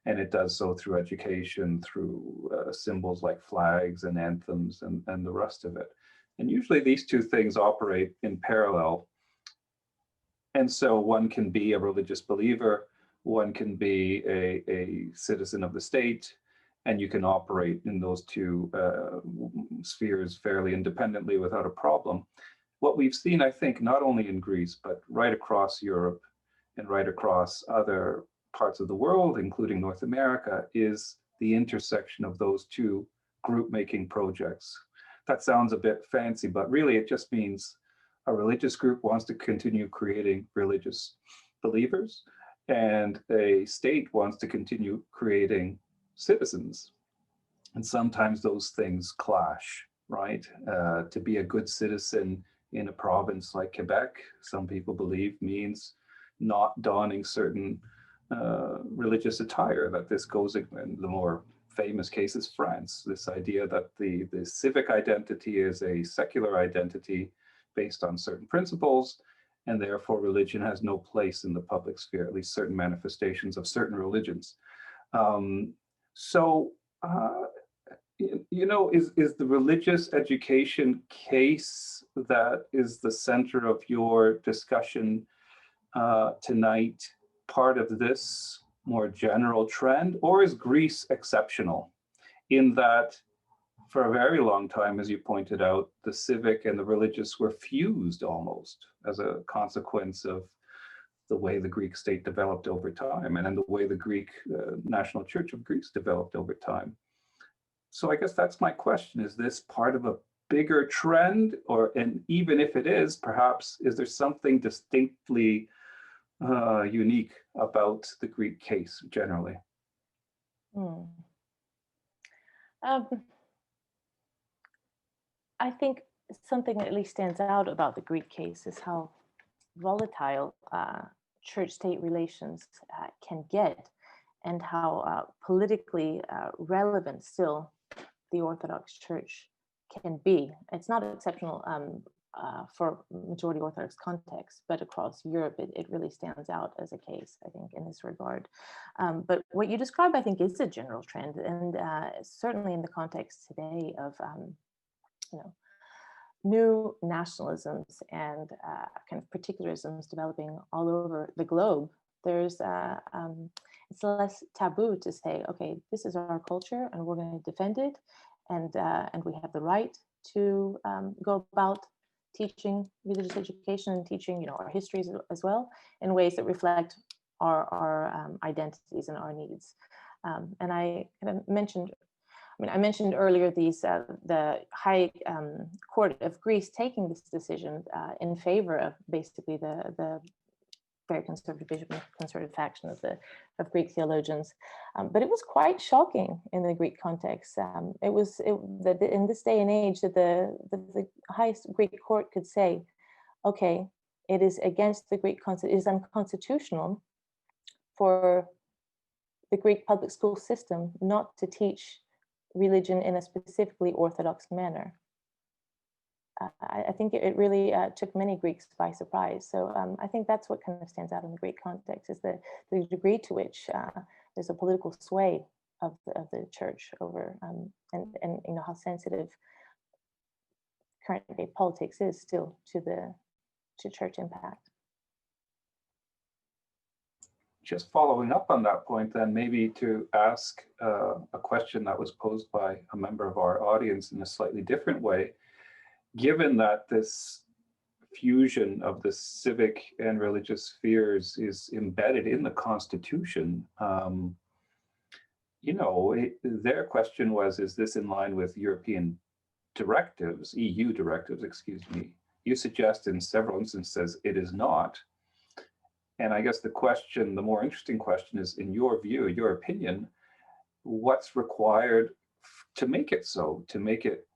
And it does so through education, through symbols like flags and anthems and the rest of it. And usually these two things operate in parallel. And so one can be a religious believer, one can be a citizen of the state, and you can operate in those two spheres fairly independently without a problem. What we've seen, I think, not only in Greece, but right across Europe and right across other parts of the world, including North America, is the intersection of those two group-making projects. That sounds a bit fancy, but really it just means a religious group wants to continue creating religious believers, and a state wants to continue creating citizens. And sometimes those things clash, right? To be a good citizen in a province like Quebec, some people believe means not donning certain religious attire. That this goes in the more famous case is France, this idea that the civic identity is a secular identity based on certain principles, and therefore religion has no place in the public sphere, at least certain manifestations of certain religions. Is the religious education case that is the center of your discussion tonight part of this more general trend, or is Greece exceptional in that for a very long time, as you pointed out, the civic and the religious were fused almost as a consequence of the way the Greek state developed over time and the way the Greek National Church of Greece developed over time. So I guess that's my question. Is this part of a bigger trend, and even if it is, perhaps, is there something distinctly unique about the Greek case generally? I think something that at least stands out about the Greek case is how volatile church-state relations can get, and how politically relevant still the Orthodox Church can be. It's not exceptional for majority Orthodox context, but across Europe, it really stands out as a case, I think, in this regard. But what you describe, I think, is a general trend, and certainly in the context today of new nationalisms and kind of particularisms developing all over the globe. There's it's less taboo to say, okay, this is our culture, and we're going to defend it, and we have the right to go about teaching religious education and teaching, our histories as well, in ways that reflect our identities and our needs. And I kind of mentioned. I mentioned earlier the High Court of Greece taking this decision in favor of basically the very conservative vision, conservative faction of Greek theologians, but it was quite shocking in the Greek context. That in this day and age that the highest Greek court could say, okay, it is against the Greek it is unconstitutional for the Greek public school system not to teach religion in a specifically Orthodox manner. I think it really took many Greeks by surprise. So I think that's what kind of stands out in the Greek context, is the degree to which there's a political sway of the church over, and how sensitive current day politics is still to church impact. Just following up on that point, then maybe to ask a question that was posed by a member of our audience in a slightly different way. Given that this fusion of the civic and religious spheres is embedded in the Constitution, their question was, is this in line with European directives, EU directives, excuse me? You suggest in several instances it is not. And I guess the more interesting question is, in your view, your opinion, what's required to make it so, to make it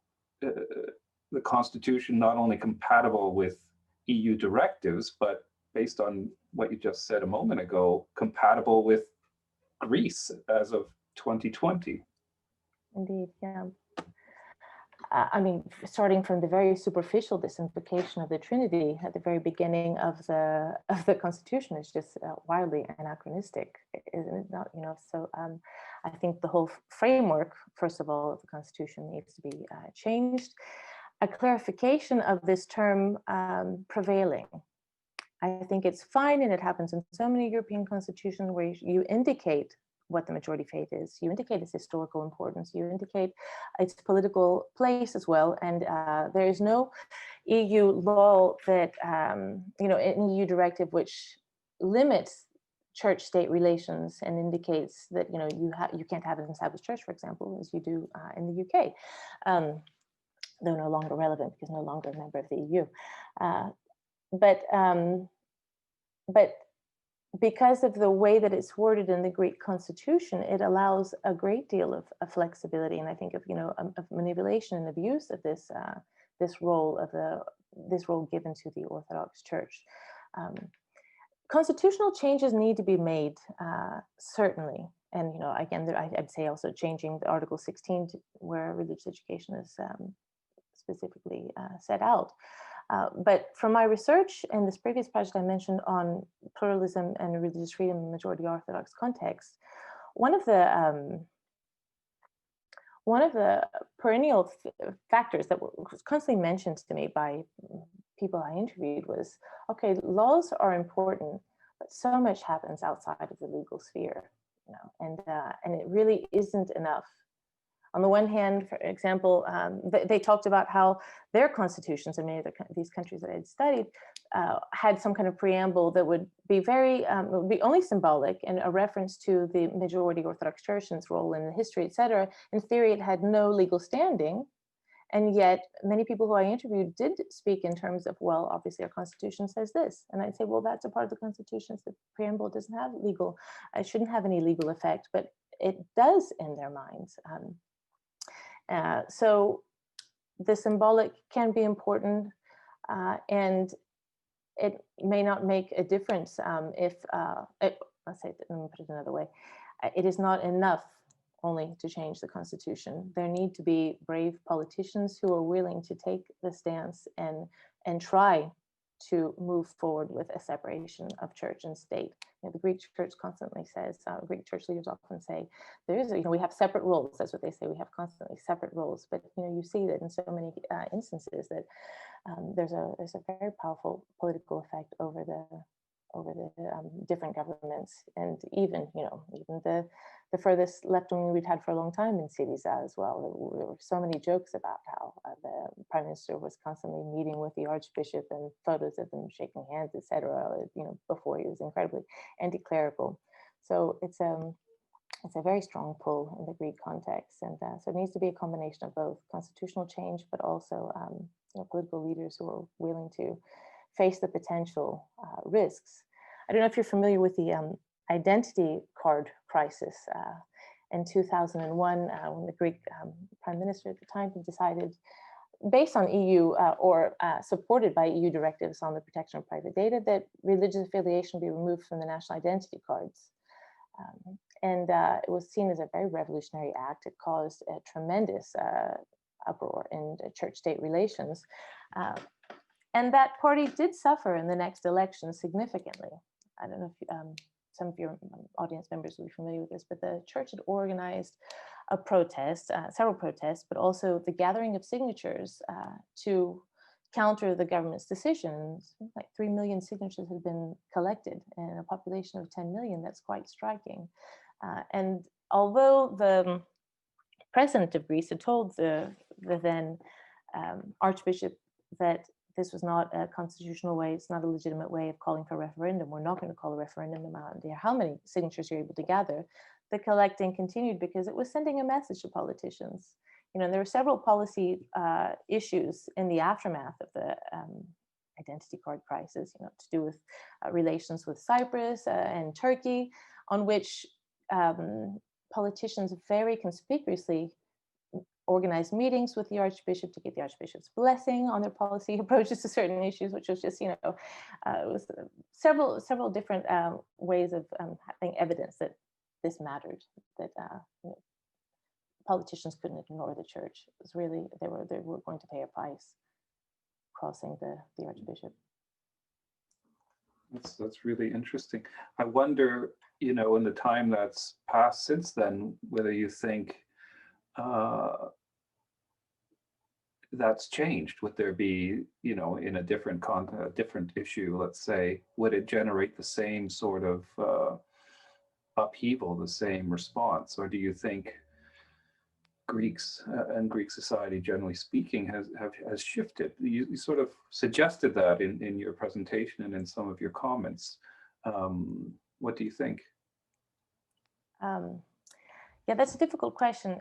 the Constitution not only compatible with EU directives, but based on what you just said a moment ago, compatible with Greece as of 2020? Indeed, yeah. Starting from the very superficial disimplication of the Trinity at the very beginning of the Constitution is just wildly anachronistic, isn't it? Not, So I think the whole framework, first of all, of the Constitution needs to be changed. A clarification of this term prevailing. I think it's fine, and it happens in so many European constitutions where you indicate what the majority faith is. You indicate its historical importance. You indicate its political place as well. And there is no EU law that, an EU directive which limits church-state relations and indicates that you can't have an established church, for example, as you do in the UK. Though no longer relevant because no longer a member of the EU. But because of the way that it's worded in the Greek Constitution, it allows a great deal of flexibility, and I think of manipulation and abuse of this role given to the Orthodox Church. Constitutional changes need to be made, certainly, and again, I'd say also changing the Article 16 where religious education is specifically set out. But from my research in this previous project I mentioned on pluralism and religious freedom in majority Orthodox context, one of the perennial factors that was constantly mentioned to me by people I interviewed was, okay, laws are important, but so much happens outside of the legal sphere, and it really isn't enough. On the one hand, for example, they talked about how their constitutions in many of these countries that I had studied had some kind of preamble that would be would be only symbolic and a reference to the majority Orthodox Church and its role in history, etc. In theory, it had no legal standing. And yet many people who I interviewed did speak in terms of, well, obviously our constitution says this. And I'd say, well, that's a part of the constitution. The preamble doesn't have it shouldn't have any legal effect, but it does in their minds. So the symbolic can be important, and it may not make a difference if, let's say, let me put it another way, it is not enough only to change the constitution. There need to be brave politicians who are willing to take the stance and try to move forward with a separation of church and state. You know, the Greek church constantly says, Greek church leaders often say, there is, we have separate roles. That's what they say. We have constantly separate roles. But you see that in so many instances that there's a very powerful political effect over the different governments, and even the furthest left wing we'd had for a long time in CERES as well. There were so many jokes about how the prime minister was constantly meeting with the archbishop and photos of them shaking hands, etc. Before he was incredibly anti-clerical. So it's a very strong pull in the Greek context, and so it needs to be a combination of both constitutional change, but also political leaders who are willing to face the potential risks. I don't know if you're familiar with the identity card crisis in 2001, when the Greek prime minister at the time decided, based on EU or supported by EU directives on the protection of private data, that religious affiliation be removed from the national identity cards. And it was seen as a very revolutionary act. It caused a tremendous uproar in church-state relations. And that party did suffer in the next election significantly. I don't know if some of your audience members will be familiar with this, but the church had organized a protest, several protests, but also the gathering of signatures to counter the government's decisions. Like 3 million signatures had been collected in a population of 10 million. That's quite striking. And although the president of Greece had told the then archbishop that this was not a constitutional way, it's not a legitimate way of calling for a referendum, we're not going to call a referendum no matter how many signatures you're able to gather, the collecting continued because it was sending a message to politicians. And there were several policy issues in the aftermath of the identity card crisis, to do with relations with Cyprus and Turkey, on which politicians very conspicuously organized meetings with the archbishop to get the archbishop's blessing on their policy approaches to certain issues, which was just, it was several different ways of having evidence that this mattered, that politicians couldn't ignore the church. It was really, they were going to pay a price crossing the archbishop. That's really interesting. I wonder, in the time that's passed since then, whether you think that's changed. Would there be, in a different different issue, let's say, would it generate the same sort of upheaval, the same response, or do you think Greeks and Greek society, generally speaking, has shifted? You sort of suggested that in your presentation and in some of your comments. What do you think? Yeah, that's a difficult question.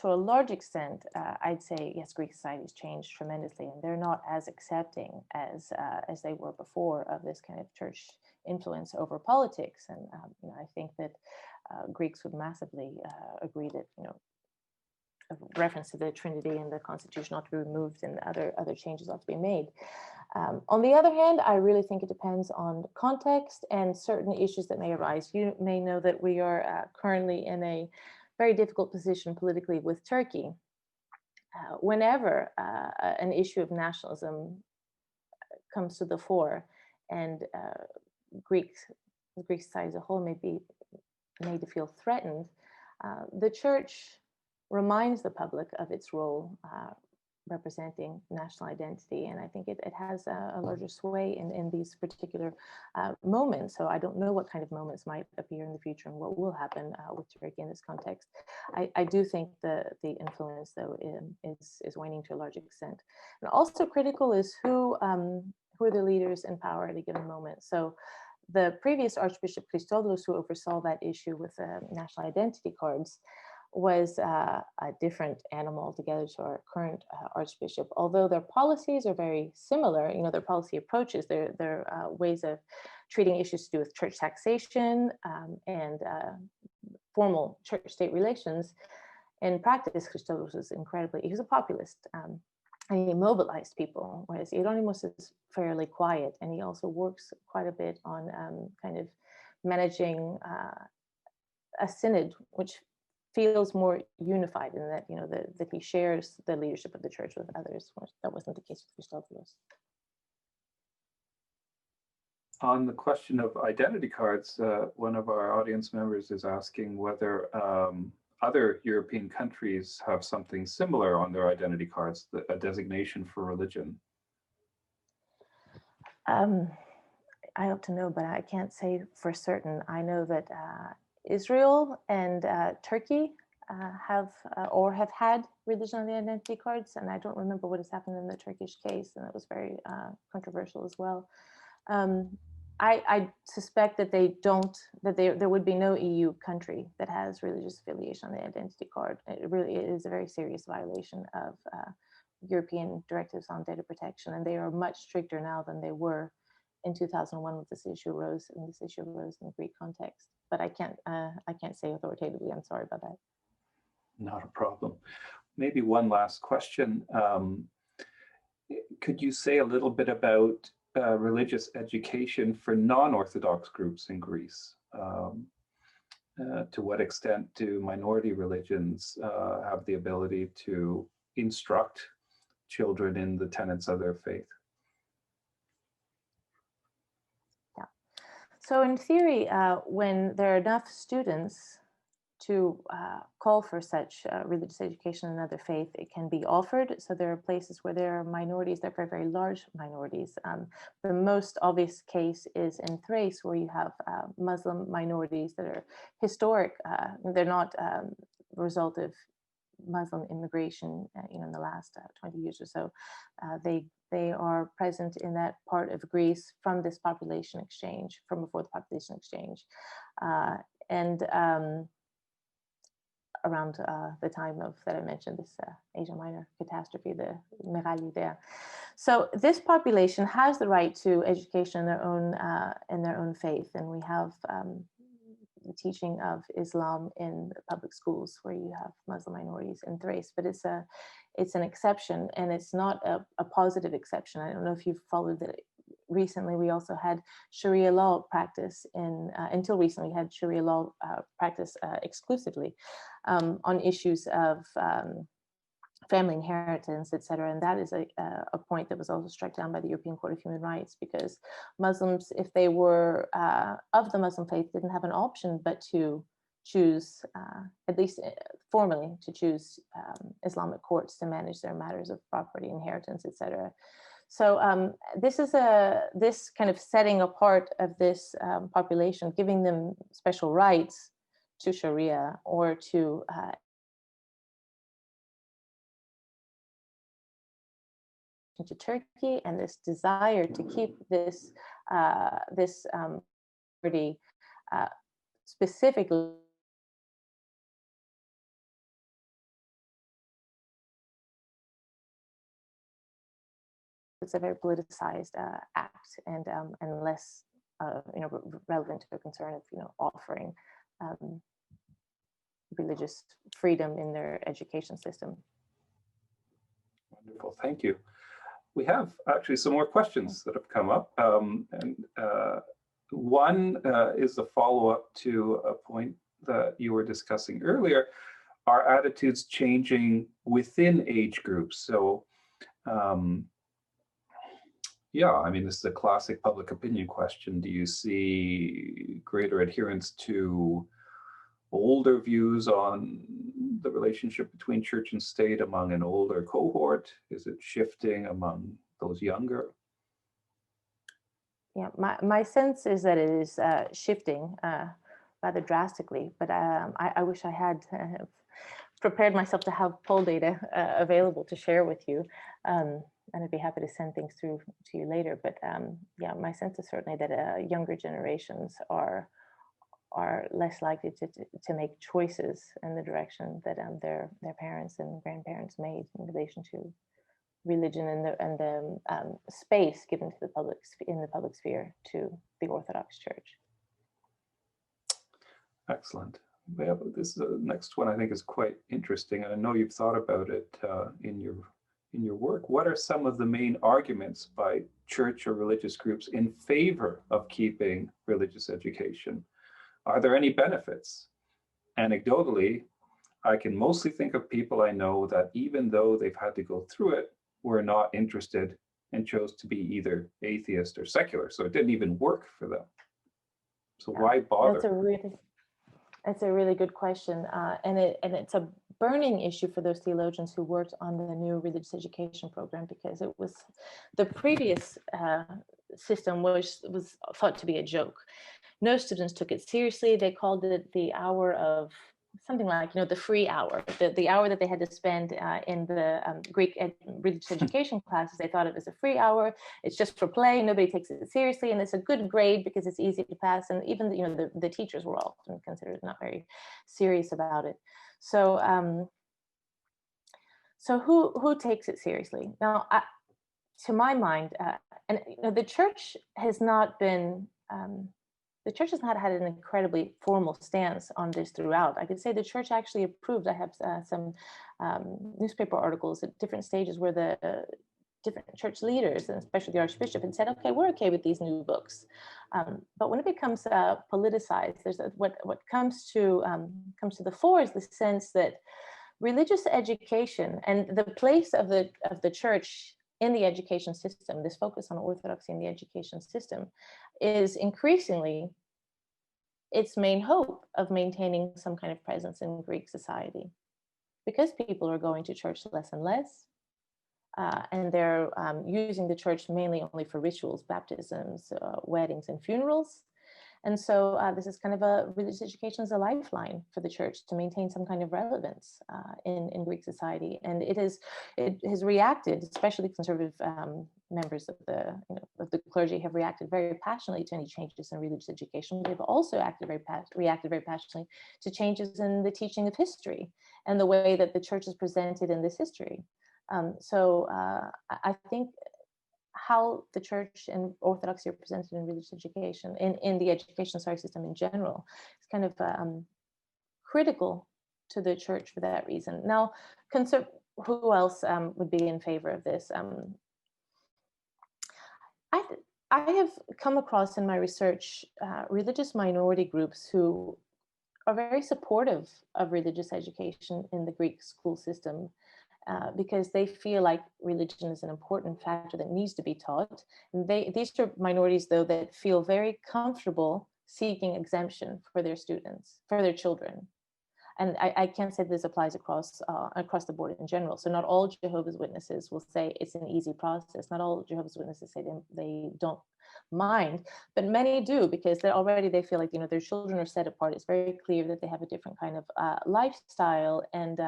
To a large extent, I'd say, yes, Greek society has changed tremendously, and they're not as accepting as they were before of this kind of church influence over politics. And I think that Greeks would massively agree that a reference to the Trinity and the Constitution ought to be removed, and other changes ought to be made. On the other hand, I really think it depends on context and certain issues that may arise. You may know that we are currently in a very difficult position politically with Turkey. Whenever an issue of nationalism comes to the fore, and the Greek society as a whole may be made to feel threatened, the church reminds the public of its role representing national identity. And I think it has a larger sway in these particular moments. So I don't know what kind of moments might appear in the future and what will happen with Turkey in this context. I do think the influence, though, is waning to a large extent. And also critical is who are the leaders in power at a given moment. So the previous Archbishop Christodoulos, who oversaw that issue with national identity cards, was a different animal altogether to our current Archbishop. Although their policies are very similar, their policy approaches, their ways of treating issues to do with church taxation and formal church-state relations. In practice, Christodoulos was he was a populist. And he mobilized people, whereas Hieronymus is fairly quiet, and he also works quite a bit on kind of managing a synod, which feels more unified in that, that he shares the leadership of the church with others. That wasn't the case with Christodoulos. On the question of identity cards, one of our audience members is asking whether other European countries have something similar on their identity cards, a designation for religion. I hope to know, but I can't say for certain. I know that Israel and Turkey have had religion on the identity cards, and I don't remember what has happened in the Turkish case, and that was very controversial as well. I suspect that there would be no EU country that has religious affiliation on the identity card. It really is a very serious violation of European directives on data protection, and they are much stricter now than they were in 2001 when this issue arose, in the Greek context. But I can't say authoritatively. I'm sorry about that. Not a problem. Maybe one last question. Could you say a little bit about religious education for non-Orthodox groups in Greece? To what extent do minority religions have the ability to instruct children in the tenets of their faith? Yeah. So in theory, when there are enough students to call for such religious education in another faith, it can be offered. So there are places where there are minorities, that are very, very large minorities. The most obvious case is in Thrace, where you have Muslim minorities that are historic. They're not a result of Muslim immigration, in the last 20 years or so. They are present in that part of Greece from this population exchange, from before the population exchange. Around the time that I mentioned, this Asia Minor catastrophe, the Megali there. So this population has the right to education in their own faith, and we have the teaching of Islam in public schools where you have Muslim minorities in Thrace, but it's an exception, and it's not a positive exception. I don't know if you've followed that. Recently, we also had Sharia law practice until recently, we had Sharia law practice exclusively on issues of family inheritance, etc. And that is a point that was also struck down by the European Court of Human Rights, because Muslims, if they were of the Muslim faith, didn't have an option but to choose, at least formally, to choose Islamic courts to manage their matters of property, inheritance, etc. So this kind of setting apart of this population, giving them special rights to Sharia or to Turkey, and this desire to keep this specifically it's a very politicized act, and less relevant to the concern of offering religious freedom in their education system. Wonderful, thank you. We have actually some more questions that have come up, and one is a follow-up to a point that you were discussing earlier. Are attitudes changing within age groups? So yeah, I mean, this is a classic public opinion question. Do you see greater adherence to older views on the relationship between church and state among an older cohort? Is it shifting among those younger? Yeah, my sense is that it is shifting rather drastically, but I wish I had prepared myself to have poll data available to share with you. And I'd be happy to send things through to you later. But yeah, my sense is certainly that younger generations are less likely to make choices in the direction that their parents and grandparents made in relation to religion and the space given to the public sphere to the Orthodox Church. Excellent. Yeah, but this next one I think is quite interesting, and I know you've thought about it in your work. What are some of the main arguments by church or religious groups in favor of keeping religious education? Are there any benefits? Anecdotally, I can mostly think of people I know that even though they've had to go through it, were not interested and chose to be either atheist or secular. So it didn't even work for them. So why bother? That's a really good question, and it's a burning issue for those theologians who worked on the new religious education program, because it was the previous system was thought to be a joke. No students took it seriously. They called it the hour of something like, the free hour, the hour that they had to spend in the Greek religious education classes. They thought it was a free hour. It's just for play. Nobody takes it seriously, and it's a good grade because it's easy to pass. And even the teachers were often considered not very serious about it. So so who takes it seriously now? To my mind, and the church has not been. The church has not had an incredibly formal stance on this throughout. I could say the church actually approved. I have some newspaper articles at different stages where the different church leaders, and especially the archbishop, had said, "Okay, we're okay with these new books." But when it becomes politicized, there's what comes to the fore is the sense that religious education and the place of the church in the education system, this focus on orthodoxy in the education system, is increasingly its main hope of maintaining some kind of presence in Greek society. Because people are going to church less and less, and they're using the church mainly only for rituals, baptisms, weddings, and funerals. And so this is kind of religious education as a lifeline for the church to maintain some kind of relevance in Greek society. And it has reacted, especially conservative members of the clergy have reacted very passionately to any changes in religious education. They've also reacted very passionately to changes in the teaching of history and the way that the church is presented in this history. So I think how the church and Orthodoxy are presented in religious education, in the education system in general, is kind of critical to the church for that reason. Now, who else would be in favor of this? I have come across in my research religious minority groups who are very supportive of religious education in the Greek school system. Because they feel like religion is an important factor that needs to be taught. And these are minorities, though, that feel very comfortable seeking exemption for their students, for their children. And I can't say this applies across the board in general. So not all Jehovah's Witnesses will say it's an easy process. Not all Jehovah's Witnesses say they don't mind, but many do, because they feel like their children are set apart. It's very clear that they have a different kind of lifestyle, and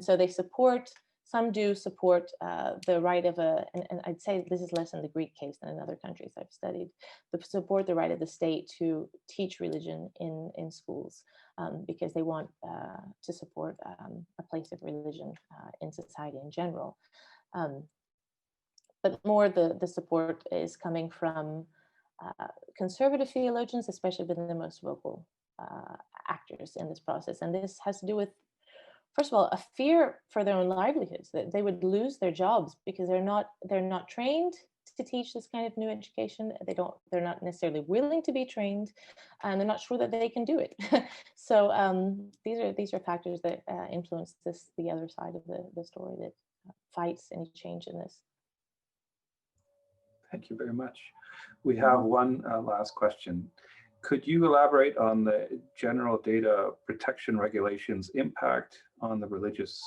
so they support. Some do support the right of and I'd say this is less in the Greek case than in other countries I've studied, support the right of the state to teach religion in schools, because they want to support a place of religion in society in general. But more the support is coming from conservative theologians, especially within the most vocal actors in this process. And this has to do with, first of all, a fear for their own livelihoods, that they would lose their jobs because they're not trained to teach this kind of new education. They're not necessarily willing to be trained, and they're not sure that they can do it. So these are factors that influence the other side of the story that fights any change in this. Thank you very much. We have one last question. Could you elaborate on the general data protection regulations impact on the religious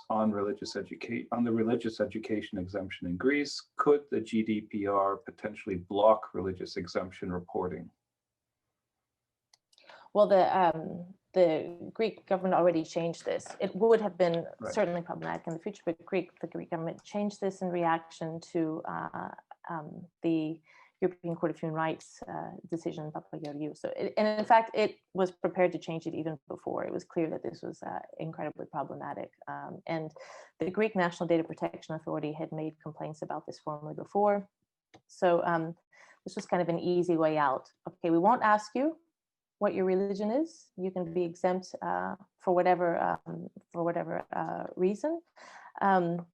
education exemption in Greece? Could the GDPR potentially block religious exemption reporting? Well, the Greek government already changed this. It would have been certainly problematic in the future, but the Greek government changed this in reaction to the European Court of Human Rights decision in Papagoriou. So, and in fact, it was prepared to change it even before. It was clear that this was incredibly problematic. And the Greek National Data Protection Authority had made complaints about this formally before. So this was kind of an easy way out. Okay, we won't ask you what your religion is. You can be exempt for whatever reason. And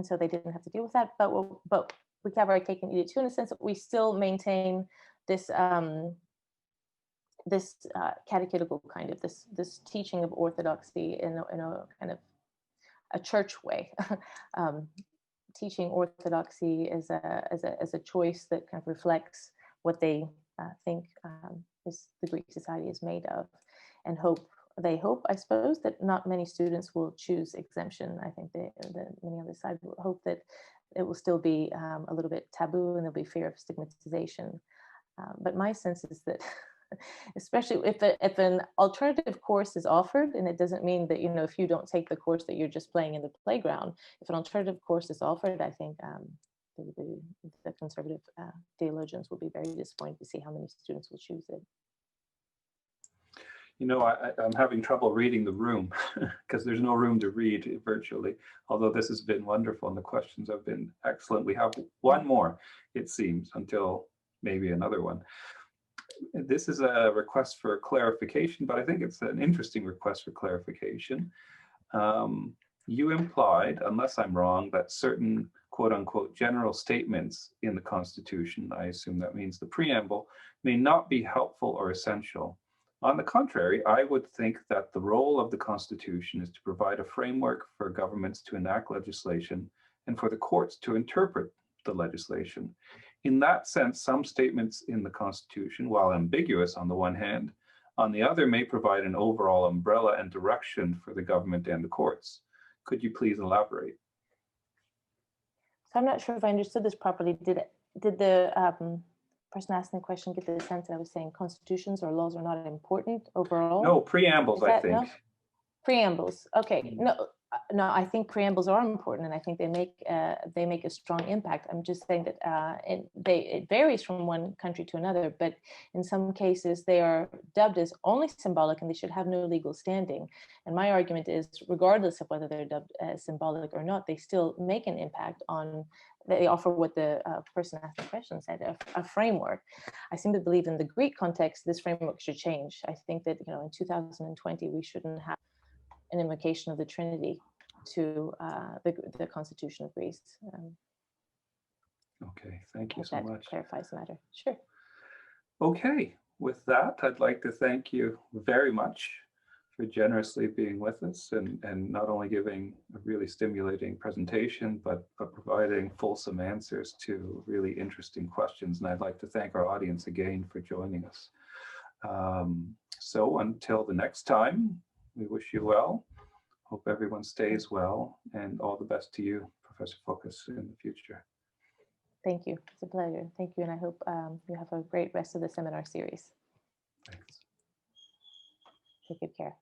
so they didn't have to deal with that. But we have our cake and eat it too, in the sense that we still maintain this catechetical kind of this teaching of orthodoxy in a kind of a church way, teaching orthodoxy as a choice that kind of reflects what they think is the Greek society is made of, and they hope, I suppose, that not many students will choose exemption. I think that many on this side will hope that it will still be a little bit taboo and there'll be fear of stigmatization. But my sense is that, especially if an alternative course is offered, and it doesn't mean that, if you don't take the course that you're just playing in the playground, if an alternative course is offered, I think the conservative theologians will be very disappointed to see how many students will choose it. I'm having trouble reading the room because there's no room to read virtually, although this has been wonderful and the questions have been excellent. We have one more, it seems, until maybe another one. This is a request for clarification, but I think it's an interesting request for clarification. You implied, unless I'm wrong, that certain quote unquote general statements in the Constitution, I assume that means the preamble, may not be helpful or essential. On the contrary, I would think that the role of the Constitution is to provide a framework for governments to enact legislation and for the courts to interpret the legislation. In that sense, some statements in the Constitution, while ambiguous on the one hand, on the other may provide an overall umbrella and direction for the government and the courts. Could you please elaborate? So I'm not sure if I understood this properly. Did the person asking the question get the sense that I was saying constitutions or laws are not important overall? No, preambles, I think. No? Preambles. Okay. No, I think preambles are important, and I think they make a strong impact. I'm just saying that it varies from one country to another, but in some cases they are dubbed as only symbolic and they should have no legal standing. And my argument is, regardless of whether they're dubbed as symbolic or not, they still make an impact on. They offer what the person asking the question said, a framework. I seem to believe in the Greek context, this framework should change. I think that in 2020 we shouldn't have an invocation of the Trinity to the Constitution of Greece. Okay, thank you so much. Clarifies the matter. Sure. Okay, with that, I'd like to thank you very much for generously being with us and not only giving a really stimulating presentation, but providing fulsome answers to really interesting questions. And I'd like to thank our audience again for joining us. So until the next time, we wish you well. Hope everyone stays well, and all the best to you, Professor Fokas, in the future. Thank you. It's a pleasure. Thank you, and I hope you have a great rest of the seminar series. Thanks. Take good care.